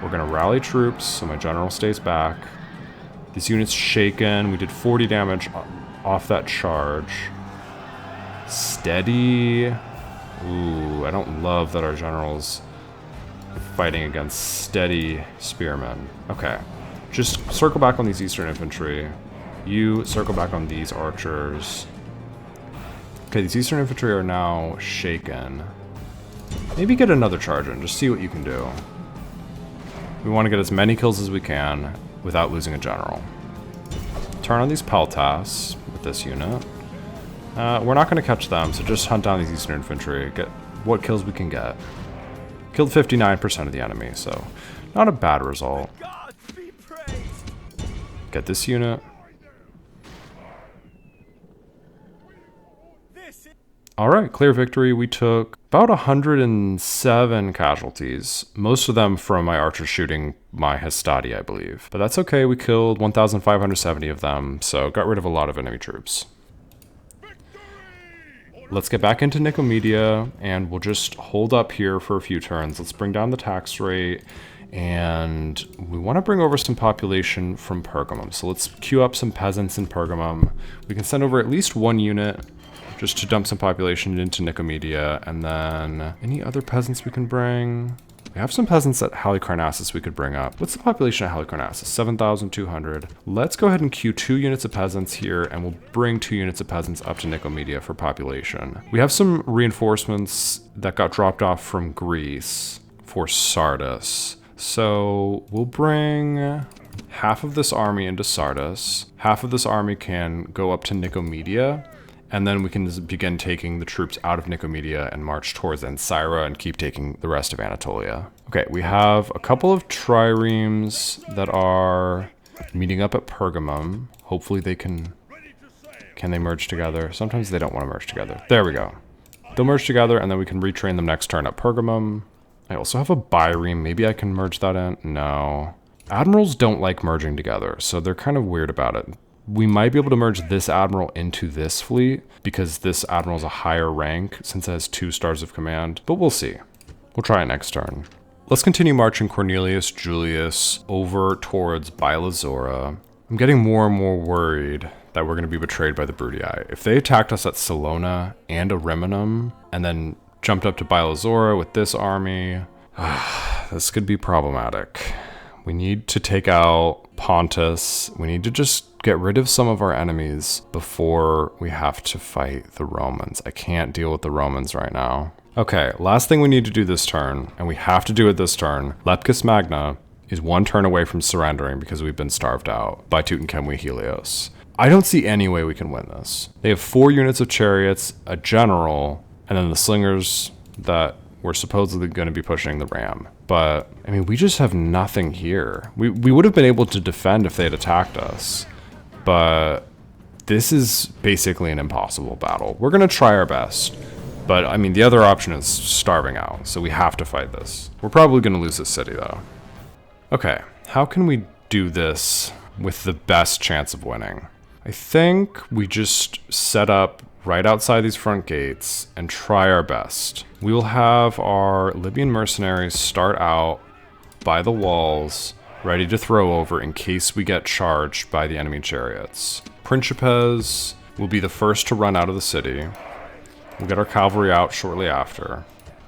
A: We're going to rally troops, so my general stays back. This unit's shaken. We did 40 damage off that charge. Steady. Ooh, I don't love that our general's fighting against steady spearmen. Okay. Just circle back on these Eastern infantry. You circle back on these archers. Okay, these Eastern infantry are now shaken. Maybe get another charge in, just see what you can do. We want to get as many kills as we can without losing a general. Turn on these Peltas with this unit. We're not going to catch them, so just hunt down these Eastern infantry. Get what kills we can get. Killed 59% of the enemy, so not a bad result. Get this unit. Alright, clear victory. We took about 107 casualties. Most of them from my archers shooting my Hastati, I believe. But that's okay, we killed 1,570 of them, so got rid of a lot of enemy troops. Let's get back into Nicomedia, and we'll just hold up here for a few turns. Let's bring down the tax rate, and we want to bring over some population from Pergamum. So let's queue up some peasants in Pergamum. We can send over at least one unit just to dump some population into Nicomedia, and then any other peasants we can bring? We have some peasants at Halicarnassus we could bring up. What's the population at Halicarnassus? 7,200. Let's go ahead and queue 2 units of peasants here, and we'll bring 2 units of peasants up to Nicomedia for population. We have some reinforcements that got dropped off from Greece for Sardis. So we'll bring half of this army into Sardis. Half of this army can go up to Nicomedia, and then we can begin taking the troops out of Nicomedia and march towards Ancyra and keep taking the rest of Anatolia. Okay, we have a couple of triremes that are meeting up at Pergamum. Hopefully they can they merge together? Sometimes they don't want to merge together. There we go. They'll merge together, and then we can retrain them next turn at Pergamum. I also have a bireme. Maybe I can merge that in? No. Admirals don't like merging together, so they're kind of weird about it. We might be able to merge this admiral into this fleet because this admiral is a higher rank since it has 2 stars of command, but we'll see. We'll try it next turn. Let's continue marching Cornelius Julius over towards Bilazora. I'm getting more and more worried that we're going to be betrayed by the Brutii. If they attacked us at Salona and Ariminum and then jumped up to Bilazora with this army, this could be problematic. We need to take out Pontus. We need to just get rid of some of our enemies before we have to fight the Romans. I can't deal with the Romans right now. Okay, last thing we need to do this turn, and we have to do it this turn. Lepcis Magna is 1 turn away from surrendering because we've been starved out by Tutankhamun Helios. I don't see any way we can win this. They have 4 units of chariots, a general, and then the slingers that we're supposedly going to be pushing the ram. But, I mean, we just have nothing here. We would have been able to defend if they had attacked us. But this is basically an impossible battle. We're going to try our best. But, I mean, the other option is starving out. So we have to fight this. We're probably going to lose this city, though. Okay, how can we do this with the best chance of winning? I think we just set up right outside these front gates and try our best. We will have our Libyan mercenaries start out by the walls, ready to throw over in case we get charged by the enemy chariots. Principes will be the first to run out of the city. We'll get our cavalry out shortly after.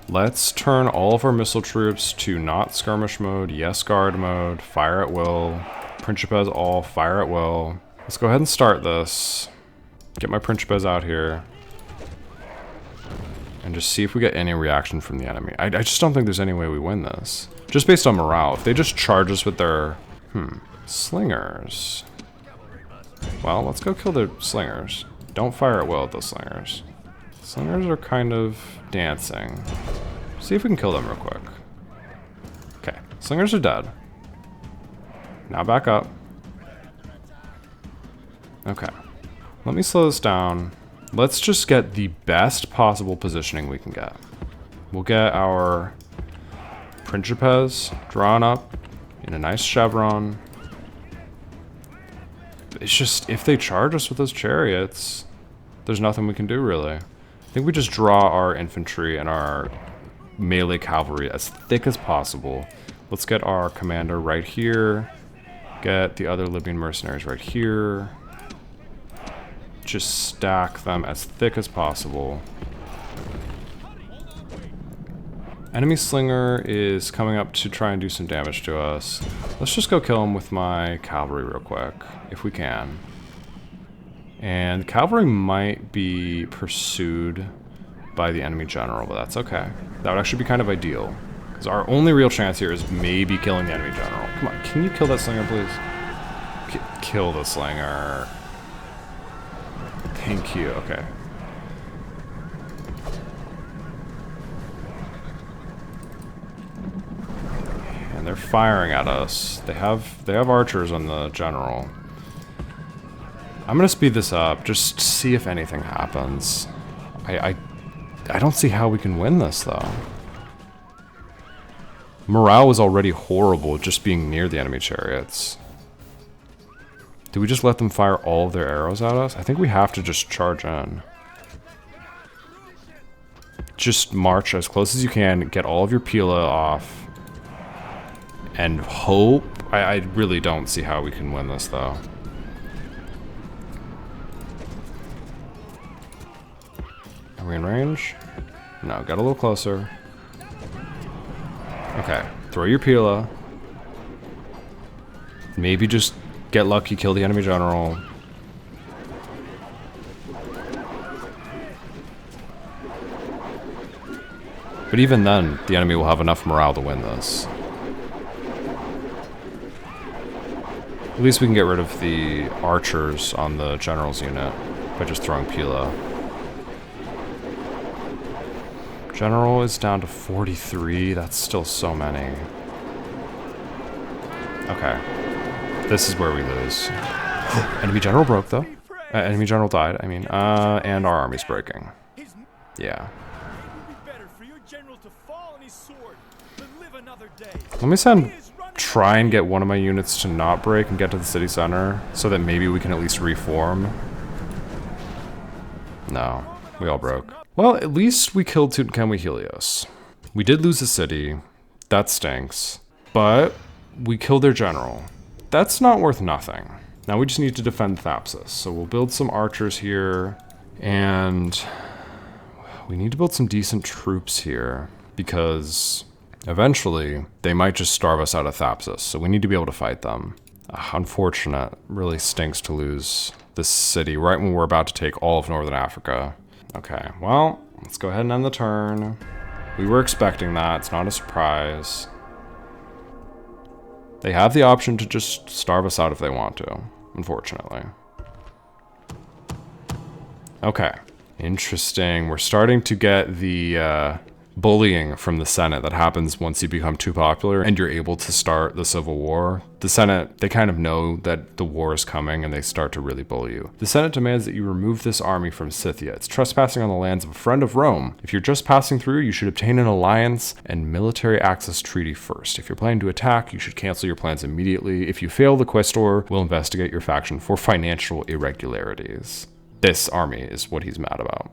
A: Let's turn all of our missile troops to not skirmish mode, yes guard mode, fire at will. Principes all fire at will. Let's go ahead and start this. Get my Principes out here. And just see if we get any reaction from the enemy. I just don't think there's any way we win this. Just based on morale. If they just charge us with their... slingers. Well, let's go kill the slingers. Don't fire at will at the slingers. Slingers are kind of dancing. See if we can kill them real quick. Okay, slingers are dead. Now back up. Okay. Let me slow this down. Let's just get the best possible positioning we can get. We'll get our Principes drawn up in a nice chevron. It's just, if they charge us with those chariots, there's nothing we can do really. I think we just draw our infantry and our melee cavalry as thick as possible. Let's get our commander right here. Get the other Libyan mercenaries right here. Just stack them as thick as possible. Enemy slinger is coming up to try and do some damage to us. Let's just go kill him with my cavalry real quick, if we can. And cavalry might be pursued by the enemy general, but that's okay. That would actually be kind of ideal. Because our only real chance here is maybe killing the enemy general. Come on, can you kill that slinger, please? Kill the slinger. Thank you, okay. And they're firing at us. They have archers on the general. I'm gonna speed this up, just see if anything happens. I don't see how we can win this though. Morale was already horrible just being near the enemy chariots. Do we just let them fire all of their arrows at us? I think we have to just charge in. Just march as close as you can, get all of your Pila off, and hope. I really don't see how we can win this though. Are we in range? No, get a little closer. Okay, throw your Pila. Maybe just get lucky, kill the enemy general. But even then, the enemy will have enough morale to win this. At least we can get rid of the archers on the general's unit by just throwing Pila. General is down to 43. That's still so many. Okay. This is where we lose. Enemy general broke, though. Enemy general died, I mean. And our army's breaking. Yeah. Let me send try and get one of my units to not break and get to the city center so that maybe we can at least reform. No, we all broke. Well, at least we killed Tutankhamun Helios. We did lose a city. That stinks. But we killed their general. That's not worth nothing. Now we just need to defend Lepcis. So we'll build some archers here. And we need to build some decent troops here. Because eventually they might just starve us out of Lepcis. So we need to be able to fight them. Unfortunate. Really stinks to lose this city right when we're about to take all of Northern Africa. Okay, well, let's go ahead and end the turn. We were expecting that. It's not a surprise. They have the option to just starve us out if they want to, unfortunately. Okay, interesting. We're starting to get the bullying from the Senate that happens once you become too popular and you're able to start the civil war. The Senate, they kind of know that the war is coming and they start to really bully you. The Senate demands that you remove this army from Scythia. It's trespassing on the lands of a friend of Rome. If you're just passing through, you should obtain an alliance and military access treaty first. If you're planning to attack, you should cancel your plans immediately. If you fail, the Questor will investigate your faction for financial irregularities. This army is what he's mad about.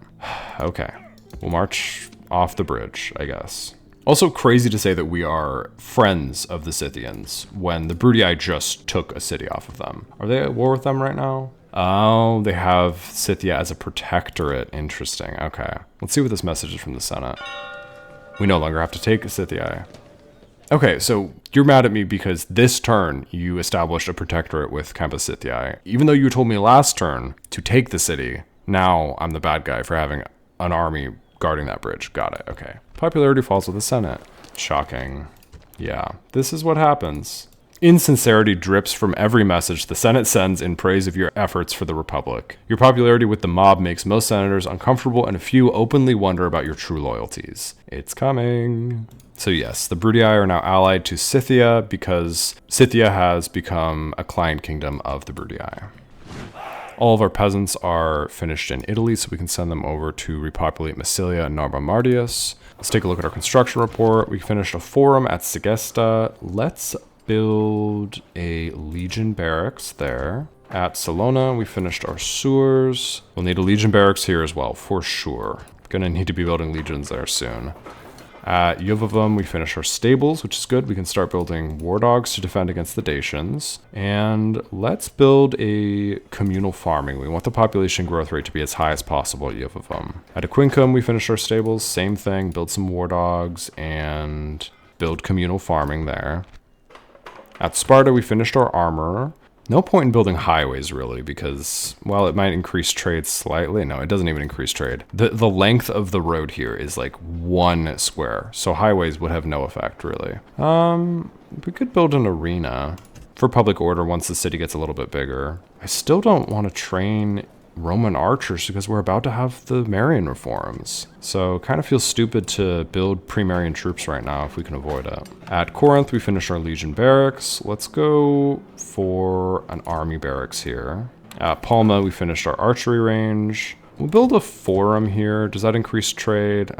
A: Okay, we'll march off the bridge, I guess. Also crazy to say that we are friends of the Scythians when the Brutii just took a city off of them. Are they at war with them right now? Oh, they have Scythia as a protectorate. Interesting. Okay. Let's see what this message is from the Senate. We no longer have to take Scythia. Okay, so you're mad at me because this turn you established a protectorate with Campus Scythia. Even though you told me last turn to take the city, now I'm the bad guy for having an army guarding that bridge. Got it. Okay. Popularity falls with the Senate. Shocking. Yeah, this is what happens. Insincerity drips from every message the Senate sends in praise of your efforts for the Republic. Your popularity with the mob makes most senators uncomfortable and a few openly wonder about your true loyalties. It's coming. So yes, the Brutii are now allied to Scythia because Scythia has become a client kingdom of the Brutii. All of our peasants are finished in Italy, so we can send them over to repopulate Massilia and Narbo Martius. Let's take a look at our construction report. We finished a forum at Segesta. Let's build a legion barracks there. At Salona, we finished our sewers. We'll need a legion barracks here as well, for sure. Gonna need to be building legions there soon. At Jovavum, we finish our stables, which is good. We can start building war dogs to defend against the Dacians. And let's build a communal farming. We want the population growth rate to be as high as possible at Jovavum. At Aquincum, we finish our stables. Same thing, build some war dogs and build communal farming there. At Sparta, we finished our armor. No point in building highways, really, because, well, it might increase trade slightly. No, it doesn't even increase trade. The length of the road here is like 1 square, so highways would have no effect, really. We could build an arena for public order once the city gets a little bit bigger. I still don't want to train Roman archers because we're about to have the Marian reforms. So kind of feels stupid to build pre-Marian troops right now if we can avoid it. At Corinth, we finished our legion barracks. Let's go for an army barracks here. At Palma, we finished our archery range. We'll build a forum here. Does that increase trade?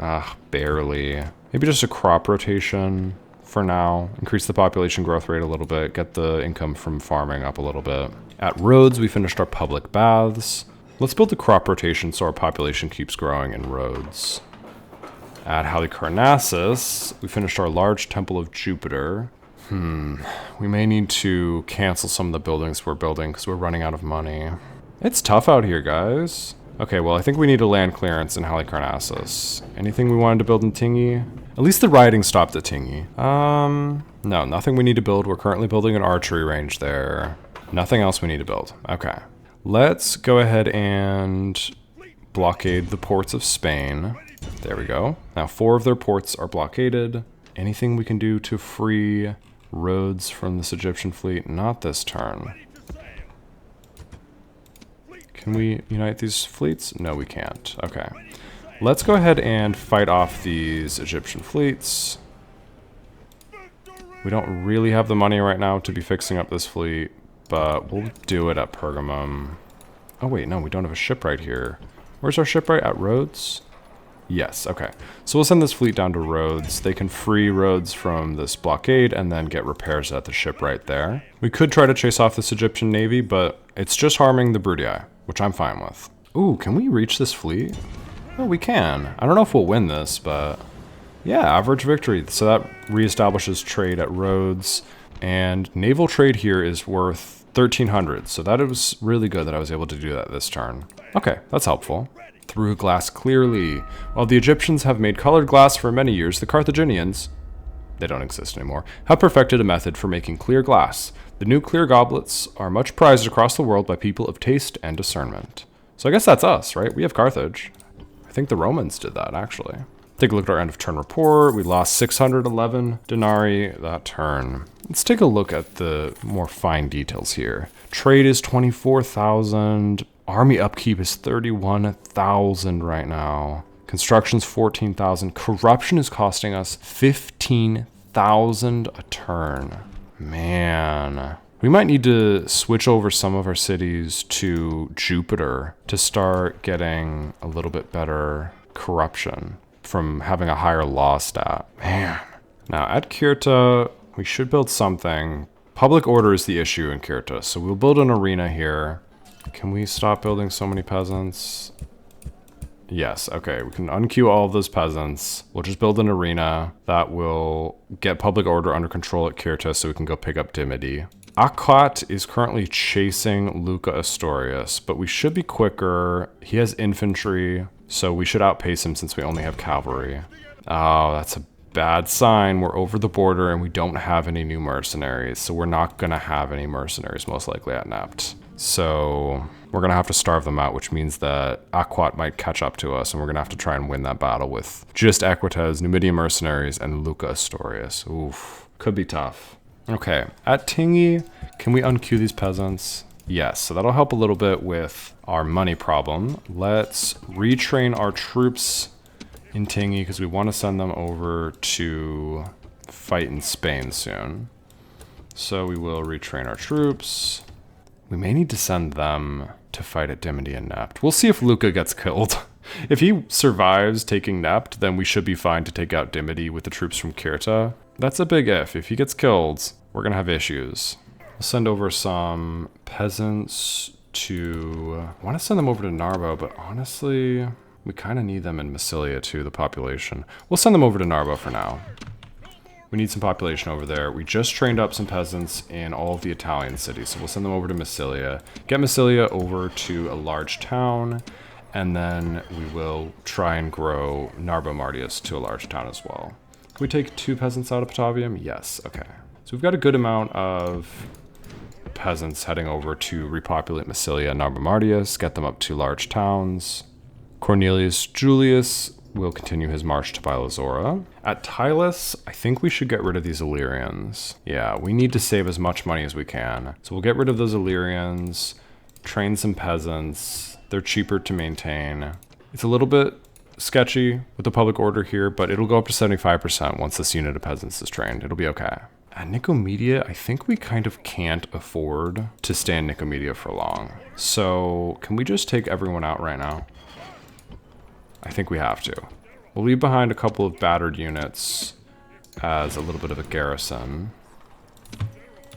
A: Barely. Maybe just a crop rotation for now. Increase the population growth rate a little bit. Get the income from farming up a little bit. At Rhodes, we finished our public baths. Let's build a crop rotation so our population keeps growing in Rhodes. At Halicarnassus, we finished our large temple of Jupiter. We may need to cancel some of the buildings we're building because we're running out of money. It's tough out here, guys. Okay, well, I think we need a land clearance in Halicarnassus. Anything we wanted to build in Tingi? At least the rioting stopped at Tingi. No, nothing we need to build. We're currently building an archery range there. Nothing else we need to build. Okay. Let's go ahead and blockade the ports of Spain. There we go. Now 4 of their ports are blockaded. Anything we can do to free Rhodes from this Egyptian fleet? Not this turn. Can we unite these fleets? No, we can't. Okay. Let's go ahead and fight off these Egyptian fleets. We don't really have the money right now to be fixing up this fleet, but we'll do it at Pergamum. Oh wait, no, we don't have a shipwright here. Where's our shipwright? At Rhodes? Yes, okay. So we'll send this fleet down to Rhodes. They can free Rhodes from this blockade and then get repairs at the ship right there. We could try to chase off this Egyptian navy, but it's just harming the Brudii, which I'm fine with. Ooh, can we reach this fleet? Oh, we can. I don't know if we'll win this, but yeah, average victory. So that reestablishes trade at Rhodes, and naval trade here is worth 1,300. So that was really good that I was able to do that this turn. Okay, that's helpful. Through glass clearly. While the Egyptians have made colored glass for many years, the Carthaginians, they don't exist anymore, have perfected a method for making clear glass. The new clear goblets are much prized across the world by people of taste and discernment. So I guess that's us, right? We have Carthage. I think the Romans did that, actually. Take a look at our end of turn report. We lost 611 denarii that turn. Let's take a look at the more fine details here. Trade is 24,000. Army upkeep is 31,000 right now. Construction's 14,000. Corruption is costing us 15,000 a turn. Man. We might need to switch over some of our cities to Jupiter to start getting a little bit better corruption from having a higher law stat. Man. Now at Kirta, we should build something. Public order is the issue in Kirta, so we'll build an arena here. Can we stop building so many peasants? Yes, okay, we can unqueue all of those peasants. We'll just build an arena that will get public order under control at Kirta so we can go pick up Dimity. Akhat is currently chasing Luca Astorius, but we should be quicker. He has infantry, so we should outpace him since we only have cavalry. Oh, that's a bad sign. We're over the border and we don't have any new mercenaries, so we're not gonna have any mercenaries most likely at Nept. So we're gonna have to starve them out, which means that Aquat might catch up to us and we're gonna have to try and win that battle with just Equites, Numidian mercenaries, and Luca Astorius. Oof, could be tough. Okay, at Tingi, can we unqueue these peasants? Yes, so that'll help a little bit with our money problem. Let's retrain our troops in Tingi because we want to send them over to fight in Spain soon. So we will retrain our troops. We may need to send them to fight at Dimity and Nept. We'll see if Luca gets killed. If he survives taking Nept, then we should be fine to take out Dimity with the troops from Kirta. That's a big if. If he gets killed, we're gonna have issues. We'll send over some peasants to... I want to send them over to Narbo, but honestly, we kind of need them in Massilia too, the population. We'll send them over to Narbo for now. We need some population over there. We just trained up some peasants in all of the Italian cities, so we'll send them over to Massilia. Get Massilia over to a large town, and then we will try and grow Narbo Martius to a large town as well. Can we take 2 peasants out of Patavium? Yes, okay. So we've got a good amount of peasants heading over to repopulate Massilia and Narbo Martius, get them up to large towns. Cornelius Julius will continue his march to Bilazora. At Tylus, I think we should get rid of these Illyrians. Yeah, we need to save as much money as we can. So we'll get rid of those Illyrians, train some peasants. They're cheaper to maintain. It's a little bit sketchy with the public order here, but it'll go up to 75% once this unit of peasants is trained. It'll be okay. At Nicomedia, I think we kind of can't afford to stay in Nicomedia for long. So can we just take everyone out right now? I think we have to. We'll leave behind a couple of battered units as a little bit of a garrison.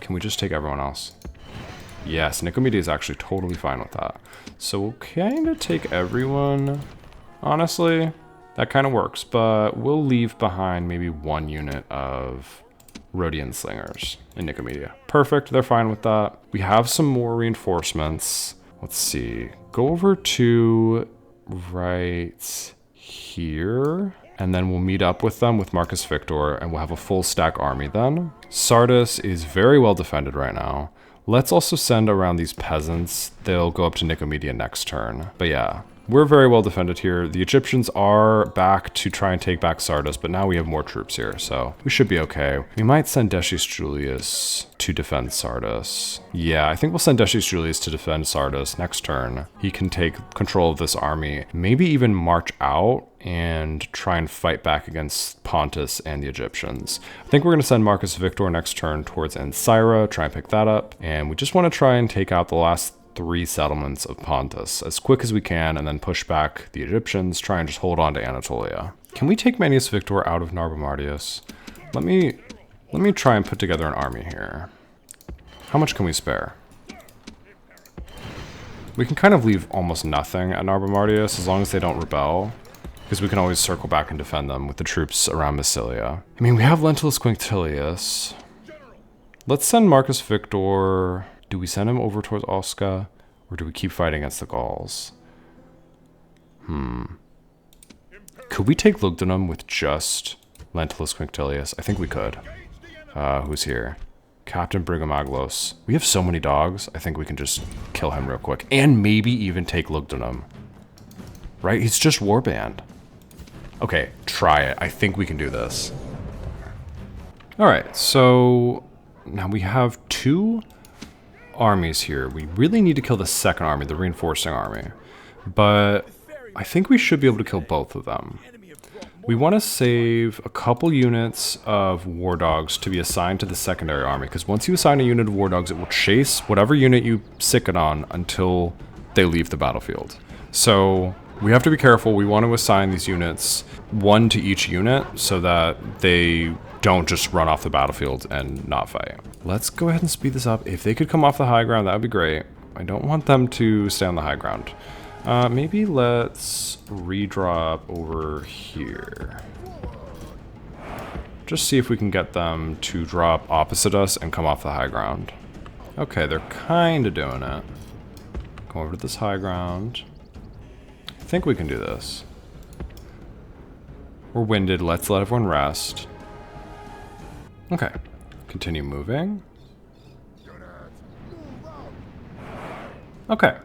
A: Can we just take everyone else? Yes, Nicomedia is actually totally fine with that. So we'll kind of take everyone. Honestly, that kind of works, but we'll leave behind maybe 1 unit of Rhodian slingers in Nicomedia. Perfect, they're fine with that. We have some more reinforcements. Let's see. Go over to right here, and then we'll meet up with them with Marcus Victor, and we'll have a full stack army then. Sardis is very well defended right now. Let's also send around these peasants. They'll go up to Nicomedia next turn. But yeah, we're very well defended here. The Egyptians are back to try and take back Sardis, but now we have more troops here, so we should be okay. We might send Decius Julius to defend Sardis. Yeah, I think we'll send Decius Julius to defend Sardis next turn. He can take control of this army, maybe even march out and try and fight back against Pontus and the Egyptians. I think we're going to send Marcus Victor next turn towards Ancyra, try and pick that up. And we just want to try and take out the last 3 settlements of Pontus as quick as we can and then push back the Egyptians, try and just hold on to Anatolia. Can we take Manius Victor out of Narbo Martius? Let me try and put together an army here. How much can we spare? We can kind of leave almost nothing at Narbo Martius as long as they don't rebel, because we can always circle back and defend them with the troops around Massilia. I mean, we have Lentulus Quinctilius. Let's send Marcus Victor. Do we send him over towards Osca, or do we keep fighting against the Gauls? Could we take Lugdunum with just Lentulus Quinctilius? I think we could. Who's here? Captain Brigamaglos. We have so many dogs, I think we can just kill him real quick. And maybe even take Lugdunum. Right? He's just warband. Okay, try it. I think we can do this. Alright, so now we have 2 armies here. We really need to kill the second army, the reinforcing army. But I think we should be able to kill both of them. We want to save a couple units of war dogs to be assigned to the secondary army, because once you assign a unit of war dogs, it will chase whatever unit you sick it on until they leave the battlefield. So we have to be careful. We want to assign these units 1 to each unit so that they don't just run off the battlefield and not fight. Let's go ahead and speed this up. If they could come off the high ground, that would be great. I don't want them to stay on the high ground. Maybe let's redraw up over here. Just see if we can get them to drop opposite us and come off the high ground. Okay, they're kind of doing it. Go over to this high ground. I think we can do this. We're winded. Let's let everyone rest. Okay. Continue moving. Okay.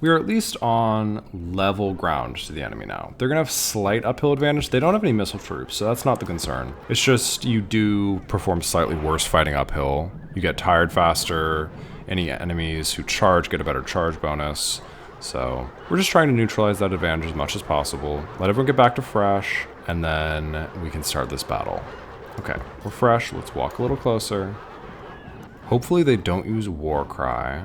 A: We are at least on level ground to the enemy now. They're going to have slight uphill advantage. They don't have any missile troops, so that's not the concern. It's just you do perform slightly worse fighting uphill. You get tired faster. Any enemies who charge get a better charge bonus. So we're just trying to neutralize that advantage as much as possible. Let everyone get back to fresh, and then we can start this battle. Okay, we're fresh. Let's walk a little closer. Hopefully they don't use War Cry.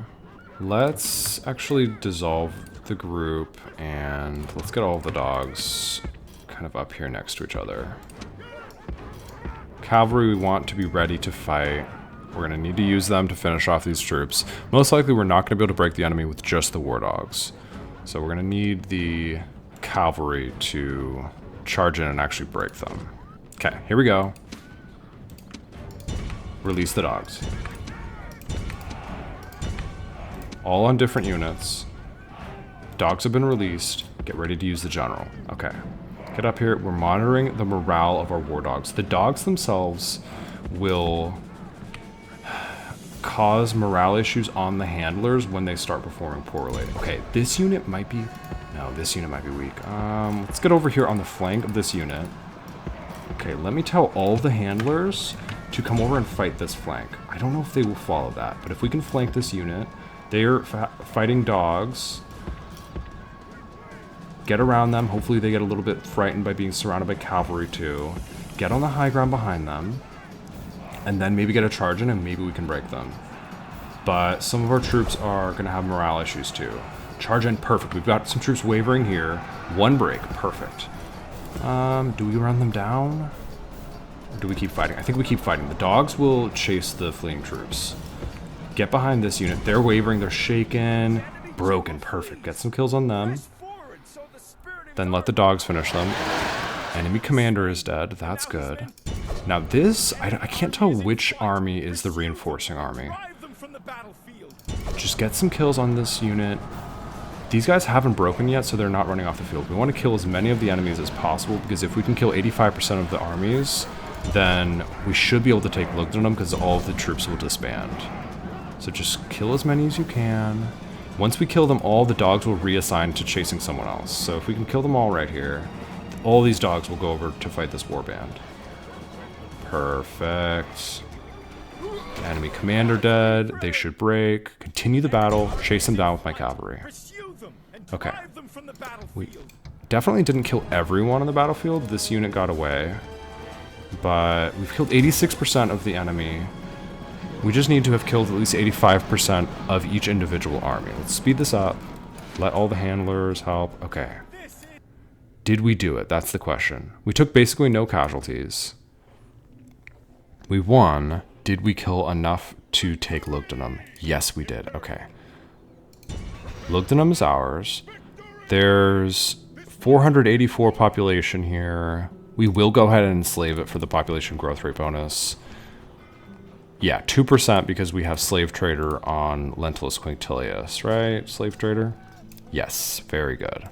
A: Let's actually dissolve the group, and let's get all of the dogs kind of up here next to each other. Cavalry, we want to be ready to fight. We're going to need to use them to finish off these troops. Most likely we're not going to be able to break the enemy with just the war dogs. So we're going to need the cavalry to charge in and actually break them. Okay, here we go. Release the dogs. All on different units. Dogs have been released. Get ready to use the general. Okay. Get up here. We're monitoring the morale of our war dogs. The dogs themselves will cause morale issues on the handlers when they start performing poorly. Okay, this unit might be... No, this unit might be weak. Let's get over here on the flank of this unit. Okay, let me tell all of the handlers to come over and fight this flank. I don't know if they will follow that, but if we can flank this unit... They're fighting dogs. Get around them. Hopefully they get a little bit frightened by being surrounded by cavalry too. Get on the high ground behind them. And then maybe get a charge in and maybe we can break them. But some of our troops are going to have morale issues too. Charge in, perfect. We've got some troops wavering here. 1 break, perfect. Do we run them down? Or do we keep fighting? I think we keep fighting. The dogs will chase the fleeing troops. Get behind this unit. They're wavering, they're shaken. Broken, perfect. Get some kills on them. Then let the dogs finish them. Enemy commander is dead. That's good. Now this, I can't tell which army is the reinforcing army. Just get some kills on this unit. These guys haven't broken yet, so they're not running off the field. We want to kill as many of the enemies as possible, because if we can kill 85% of the armies, then we should be able to take Lugdunum, because all of the troops will disband. So just kill as many as you can. Once we kill them all, the dogs will reassign to chasing someone else. So if we can kill them all right here, all these dogs will go over to fight this warband. Perfect. Enemy commander dead. They should break. Continue the battle. Chase them down with my cavalry. Okay. We definitely didn't kill everyone on the battlefield. This unit got away. But we've killed 86% of the enemy. We just need to have killed at least 85% of each individual army. Let's speed this up. Let all the handlers help. Okay. Did we do it? That's the question. We took basically no casualties. We won. Did we kill enough to take Lugdunum? Yes, we did. Okay. Lugdunum is ours. There's 484 population here. We will go ahead and enslave it for the population growth rate bonus. Yeah, 2% because we have slave trader on Lentulus Quintilius, right? Slave trader? Yes, very good.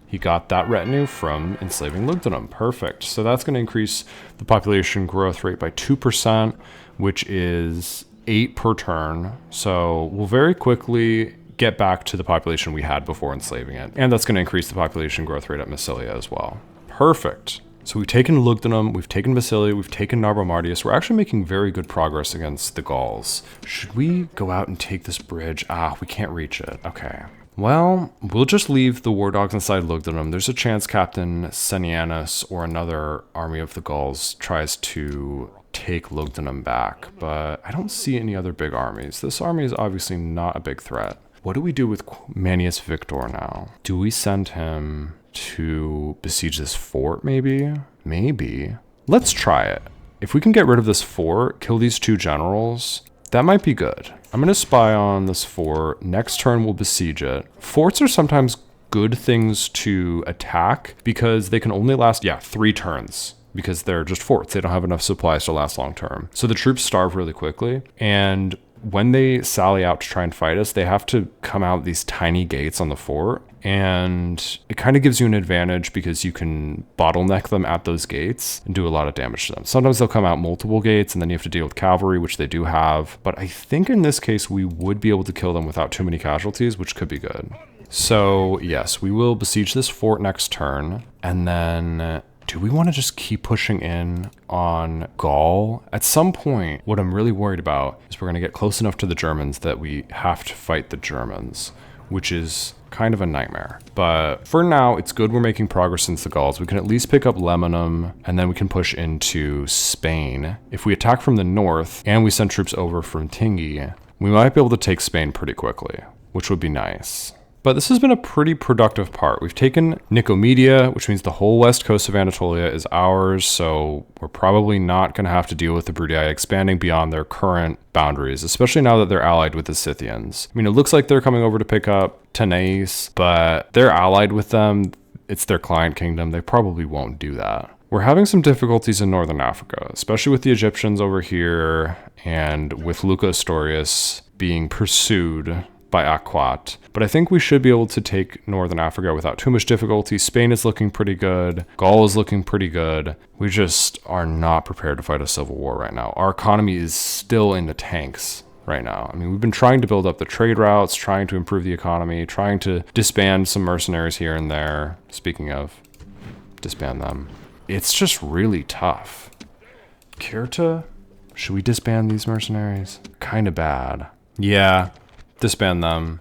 A: He got that retinue from enslaving Lugdunum. Perfect. So that's going to increase the population growth rate by 2%, which is 8 per turn. So we'll very quickly get back to the population we had before enslaving it. And that's going to increase the population growth rate at Massilia as well. Perfect. So we've taken Lugdunum, we've taken Massilia, we've taken Narbo Martius. We're actually making very good progress against the Gauls. Should we go out and take this bridge? We can't reach it. Okay. Well, we'll just leave the war dogs inside Lugdunum. There's a chance Captain Senianus or another army of the Gauls tries to take Lugdunum back, but I don't see any other big armies. This army is obviously not a big threat. What do we do with Manius Victor now? Do we send him to besiege this fort, maybe? Maybe. Let's try it. If we can get rid of this fort, kill these 2 generals, that might be good. I'm going to spy on this fort. Next turn, we'll besiege it. Forts are sometimes good things to attack because they can only last, 3 turns. Because they're just forts. They don't have enough supplies to last long term. So the troops starve really quickly. And when they sally out to try and fight us, they have to come out these tiny gates on the fort. And it kind of gives you an advantage because you can bottleneck them at those gates and do a lot of damage to them. Sometimes they'll come out multiple gates and then you have to deal with cavalry, which they do have. But I think in this case, we would be able to kill them without too many casualties, which could be good. So yes, we will besiege this fort next turn. And then do we want to just keep pushing in on Gaul? At some point, what I'm really worried about is we're going to get close enough to the Germans that we have to fight the Germans, which is kind of a nightmare. But for now, it's good we're making progress since the Gauls. We can at least pick up Lemanum, and then we can push into Spain. If we attack from the north, and we send troops over from Tingi, we might be able to take Spain pretty quickly, which would be nice. But this has been a pretty productive part. We've taken Nicomedia, which means the whole west coast of Anatolia is ours, so we're probably not going to have to deal with the Bruttii expanding beyond their current boundaries, especially now that they're allied with the Scythians. I mean, it looks like they're coming over to pick up Tanais, but they're allied with them. It's their client kingdom. They probably won't do that. We're having some difficulties in northern Africa, especially with the Egyptians over here and with Luca Astorius being pursued by Aquat. But I think we should be able to take northern Africa without too much difficulty. Spain is looking pretty good. Gaul is looking pretty good. We just are not prepared to fight a civil war right now. Our economy is still in the tanks right now. I mean, we've been trying to build up the trade routes, trying to improve the economy, trying to disband some mercenaries here and there. Speaking of, disband them. It's just really tough. Kirta? Should we disband these mercenaries? Kind of bad. Yeah. Disband them,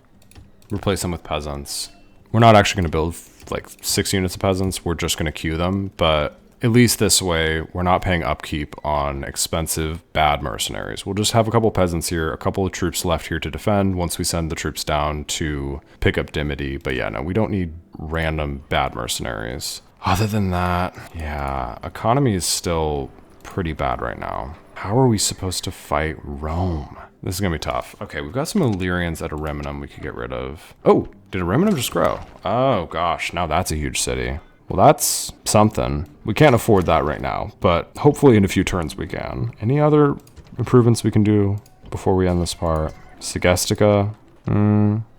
A: replace them with peasants. We're not actually going to build like 6 units of peasants. We're just going to queue them. But at least this way, we're not paying upkeep on expensive, bad mercenaries. We'll just have a couple peasants here, a couple of troops left here to defend once we send the troops down to pick up Dimity. But yeah, no, we don't need random bad mercenaries. Other than that, yeah, economy is still pretty bad right now. How are we supposed to fight Rome? This is going to be tough. Okay, we've got some Illyrians at Ariminum we could get rid of. Oh, did Ariminum just grow? Oh, gosh, now that's a huge city. Well, that's something. We can't afford that right now, but hopefully in a few turns we can. Any other improvements we can do before we end this part? Segestica?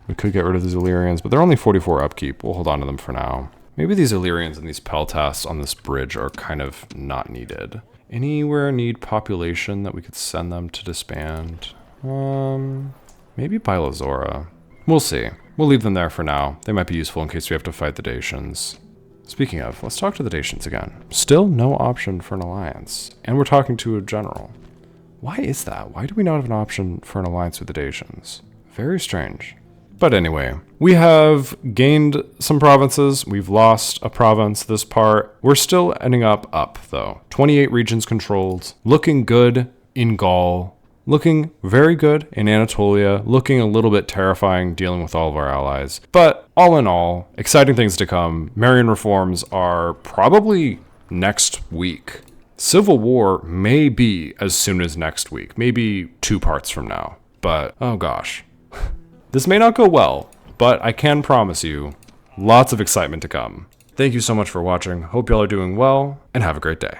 A: We could get rid of these Illyrians, but they're only 44 upkeep. We'll hold on to them for now. Maybe these Illyrians and these Peltas on this bridge are kind of not needed. Anywhere need population that we could send them to disband? Maybe Bylazora. We'll see. We'll leave them there for now. They might be useful in case we have to fight the Dacians. Speaking of, let's talk to the Dacians again. Still no option for an alliance. And we're talking to a general. Why is that? Why do we not have an option for an alliance with the Dacians? Very strange. But anyway, we have gained some provinces. We've lost a province this part. We're still ending up though. 28 regions controlled. Looking good in Gaul. looking very good in Anatolia, looking a little bit terrifying dealing with all of our allies. But all in all, exciting things to come. Marian reforms are probably next week. Civil war may be as soon as next week, maybe 2 parts from now. But, oh gosh. This may not go well, but I can promise you, lots of excitement to come. Thank you so much for watching. Hope y'all are doing well, and have a great day.